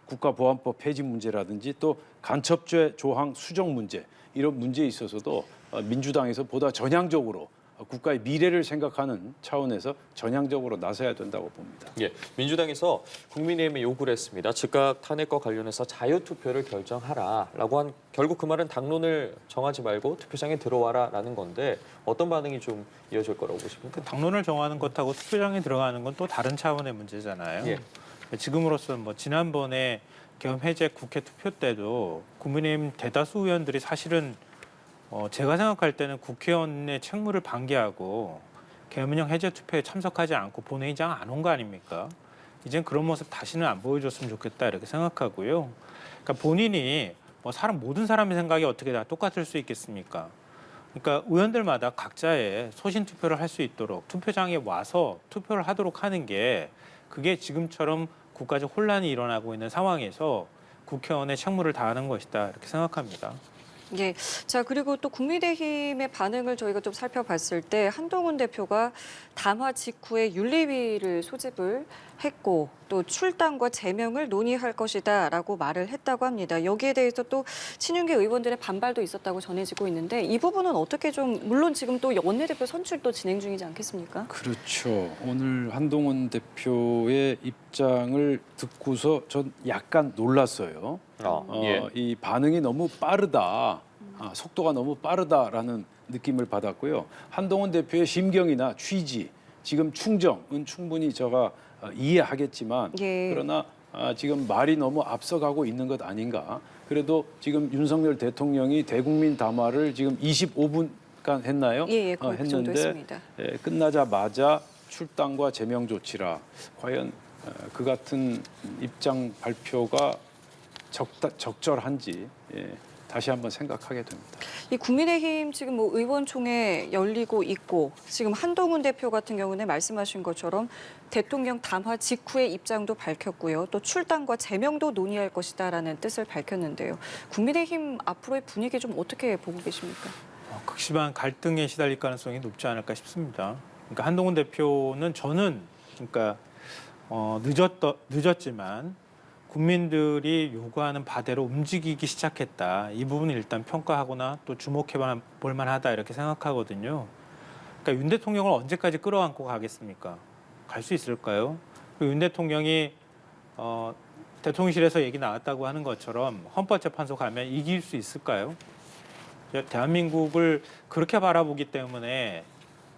국가보안법 폐지 문제라든지 또 간첩죄 조항 수정 문제 이런 문제에 있어서도 민주당에서 보다 전향적으로 국가의 미래를 생각하는 차원에서 전향적으로 나서야 된다고 봅니다. 예, 민주당에서 국민의힘에 요구를 했습니다. 즉각 탄핵과 관련해서 자유투표를 결정하라라고 한 결국 그 말은 당론을 정하지 말고 투표장에 들어와라라는 건데 어떤 반응이 좀 이어질 거라고 보십니까? 당론을 정하는 것하고 투표장에 들어가는 건 또 다른 차원의 문제잖아요. 예. 지금으로서는 뭐 지난번에 계엄 해제 국회 투표 때도 국민의힘 대다수 의원들이 사실은 제가 생각할 때는 국회의원의 책무를 방기하고 계엄령 해제 투표에 참석하지 않고 본회의장 안 온 거 아닙니까? 이젠 그런 모습 다시는 안 보여줬으면 좋겠다 이렇게 생각하고요. 그러니까 본인이 뭐 모든 사람의 생각이 어떻게 다 똑같을 수 있겠습니까? 그러니까 의원들마다 각자의 소신 투표를 할 수 있도록 투표장에 와서 투표를 하도록 하는 게 그게 지금처럼 국가적 혼란이 일어나고 있는 상황에서 국회의원의 책무를 다하는 것이다 이렇게 생각합니다. 예. 자, 그리고 또 국민의힘의 반응을 저희가 좀 살펴봤을 때 한동훈 대표가 담화 직후에 윤리위를 소집을 했고 또 출당과 제명을 논의할 것이다라고 말을 했다고 합니다. 여기에 대해서 또 친윤계 의원들의 반발도 있었다고 전해지고 있는데 이 부분은 어떻게 좀 물론 지금 또 원내대표 선출도 진행 중이지 않겠습니까? 그렇죠. 오늘 한동훈 대표의 입장을 듣고서 전 약간 놀랐어요. 예. 이 반응이 너무 빠르다. 속도가 너무 빠르다라는 느낌을 받았고요. 한동훈 대표의 심경이나 취지, 지금 충정은 충분히 제가 이해하겠지만 예. 그러나 지금 말이 너무 앞서가고 있는 것 아닌가. 그래도 지금 윤석열 대통령이 대국민 담화를 지금 25분간 했나요? 예, 그 정도 했는데 했습니다. 끝나자마자 출당과 제명 조치라. 과연 그 같은 입장 발표가 적절한지 다시 한번 생각하게 됩니다. 이 국민의힘 지금 뭐 의원총회 열리고 있고 지금 한동훈 대표 같은 경우는 말씀하신 것처럼 대통령 담화 직후에 입장도 밝혔고요. 또 출당과 제명도 논의할 것이다라는 뜻을 밝혔는데요. 국민의힘 앞으로의 분위기 좀 어떻게 보고 계십니까? 극심한 갈등에 시달릴 가능성이 높지 않을까 싶습니다. 그러니까 한동훈 대표는 저는 그러니까 늦었지만 국민들이 요구하는 바대로 움직이기 시작했다. 이 부분을 일단 평가하거나 또 주목해 볼 만하다 이렇게 생각하거든요. 그러니까 윤 대통령을 언제까지 끌어안고 가겠습니까? 갈 수 있을까요? 윤 대통령이 대통령실에서 얘기 나왔다고 하는 것처럼 헌법재판소 가면 이길 수 있을까요? 대한민국을 그렇게 바라보기 때문에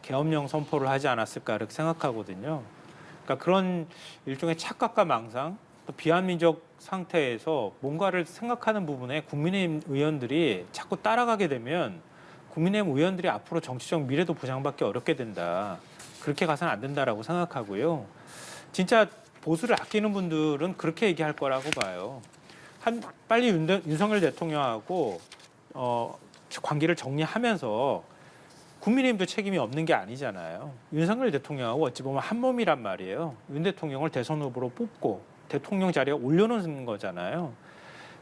계엄령 선포를 하지 않았을까 이렇게 생각하거든요. 그러니까 그런 일종의 착각과 망상, 또 비한민족 상태에서 뭔가를 생각하는 부분에 국민의힘 의원들이 자꾸 따라가게 되면 국민의힘 의원들이 앞으로 정치적 미래도 보장받기 어렵게 된다. 그렇게 가서는 안 된다라고 생각하고요. 진짜 보수를 아끼는 분들은 그렇게 얘기할 거라고 봐요. 빨리 윤석열 대통령하고 관계를 정리하면서 국민의힘도 책임이 없는 게 아니잖아요. 윤석열 대통령하고 어찌 보면 한 몸이란 말이에요. 윤 대통령을 대선 후보로 뽑고 대통령 자리에 올려놓은 거잖아요.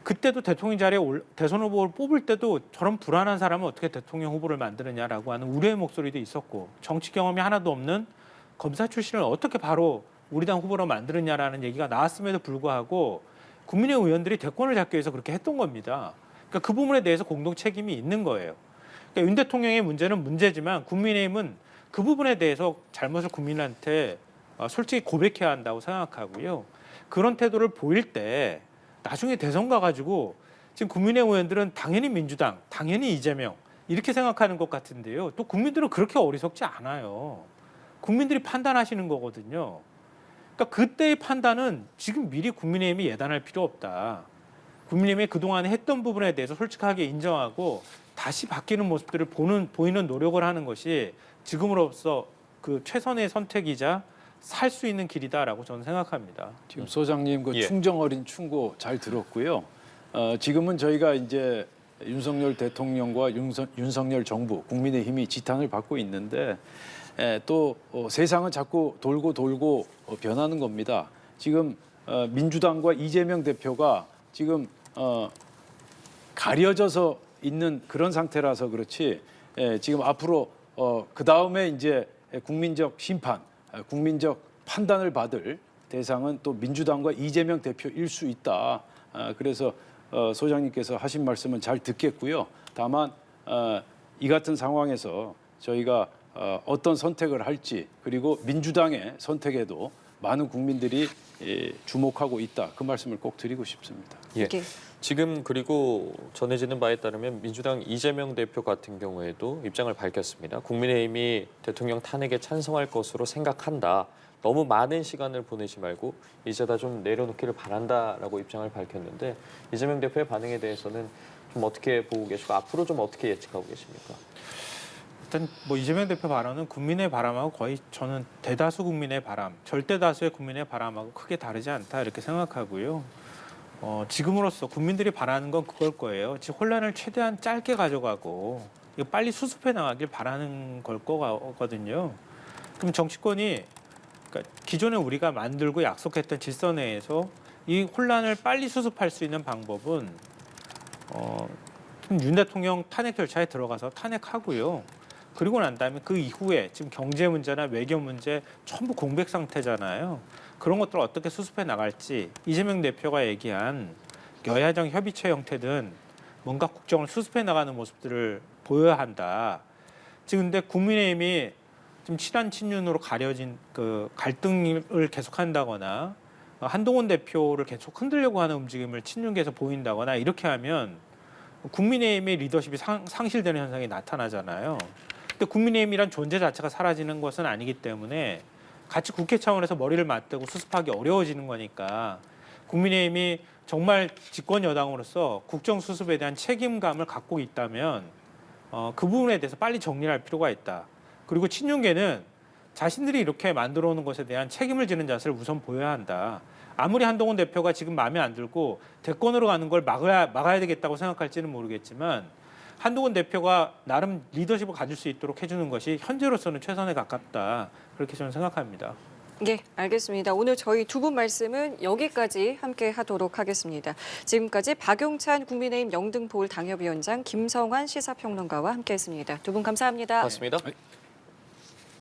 그때도 대통령 자리에 대선 후보를 뽑을 때도 저런 불안한 사람은 어떻게 대통령 후보를 만드느냐라고 하는 우려의 목소리도 있었고, 정치 경험이 하나도 없는 검사 출신을 어떻게 바로 우리 당 후보로 만드느냐라는 얘기가 나왔음에도 불구하고 국민의힘 의원들이 대권을 잡기 위해서 그렇게 했던 겁니다. 그러니까 그 부분에 대해서 공동 책임이 있는 거예요. 그러니까 윤 대통령의 문제는 문제지만 국민의힘은 그 부분에 대해서 잘못을 국민한테 솔직히 고백해야 한다고 생각하고요. 그런 태도를 보일 때 나중에 대선 가가지고 지금 국민의힘 의원들은 당연히 민주당, 당연히 이재명 이렇게 생각하는 것 같은데요. 또 국민들은 그렇게 어리석지 않아요. 국민들이 판단하시는 거거든요. 그러니까 그때의 판단은 지금 미리 국민의힘이 예단할 필요 없다. 국민의힘이 그동안 했던 부분에 대해서 솔직하게 인정하고 다시 바뀌는 모습들을 보이는 노력을 하는 것이 지금으로서 그 최선의 선택이자 살 수 있는 길이다라고 저는 생각합니다. 지금 소장님 그 예. 충정 어린 충고 잘 들었고요. 지금은 저희가 이제 윤석열 대통령과 윤석열 정부, 국민의힘이 지탄을 받고 있는데 또 세상은 자꾸 돌고 변하는 겁니다. 지금 민주당과 이재명 대표가 지금 가려져서 있는 그런 상태라서 그렇지 지금 앞으로 그 다음에 이제 국민적 심판, 국민적 판단을 받을 대상은 또 민주당과 이재명 대표일 수 있다. 그래서 소장님께서 하신 말씀은 잘 듣겠고요. 다만 이 같은 상황에서 저희가 어떤 선택을 할지 그리고 민주당의 선택에도 많은 국민들이 주목하고 있다. 그 말씀을 꼭 드리고 싶습니다. 예. 이게 지금 그리고 전해지는 바에 따르면 민주당 이재명 대표 같은 경우에도 입장을 밝혔습니다. 국민의힘이 대통령 탄핵에 찬성할 것으로 생각한다. 너무 많은 시간을 보내지 말고 이제 다 좀 내려놓기를 바란다라고 입장을 밝혔는데 이재명 대표의 반응에 대해서는 좀 어떻게 보고 계시고 앞으로 좀 어떻게 예측하고 계십니까? 일단 뭐 이재명 대표 발언은 국민의 바람하고 거의 저는 대다수 국민의 바람, 절대 다수의 국민의 바람하고 크게 다르지 않다 이렇게 생각하고요. 지금으로서 국민들이 바라는 건 그걸 거예요. 즉 혼란을 최대한 짧게 가져가고 이거 빨리 수습해 나가길 바라는 걸 거거든요. 그럼 정치권이 그러니까 기존에 우리가 만들고 약속했던 질서 내에서 이 혼란을 빨리 수습할 수 있는 방법은 윤 대통령 탄핵 절차에 들어가서 탄핵하고요. 그리고 난 다음에 그 이후에 지금 경제 문제나 외교 문제 전부 공백 상태잖아요. 그런 것들을 어떻게 수습해 나갈지 이재명 대표가 얘기한 여야정 협의체 형태든 뭔가 국정을 수습해 나가는 모습들을 보여야 한다. 지금 근데 국민의힘이 좀 친한 친윤으로 가려진 그 갈등을 계속한다거나 한동훈 대표를 계속 흔들려고 하는 움직임을 친윤계에서 보인다거나 이렇게 하면 국민의힘의 리더십이 상실되는 현상이 나타나잖아요. 근데 국민의힘이란 존재 자체가 사라지는 것은 아니기 때문에 같이 국회 차원에서 머리를 맞대고 수습하기 어려워지는 거니까 국민의힘이 정말 집권 여당으로서 국정 수습에 대한 책임감을 갖고 있다면 그 부분에 대해서 빨리 정리를 할 필요가 있다. 그리고 친윤계는 자신들이 이렇게 만들어 오는 것에 대한 책임을 지는 자세를 우선 보여야 한다. 아무리 한동훈 대표가 지금 마음에 안 들고 대권으로 가는 걸 막아야 되겠다고 생각할지는 모르겠지만 한동훈 대표가 나름 리더십을 가질 수 있도록 해주는 것이 현재로서는 최선에 가깝다. 그렇게 저는 생각합니다. 네, 알겠습니다. 오늘 저희 두 분 말씀은 여기까지 함께 하도록 하겠습니다. 지금까지 박용찬 국민의힘 영등포울 당협위원장, 김성환 시사평론가와 함께했습니다. 두 분 감사합니다. 맞습니다.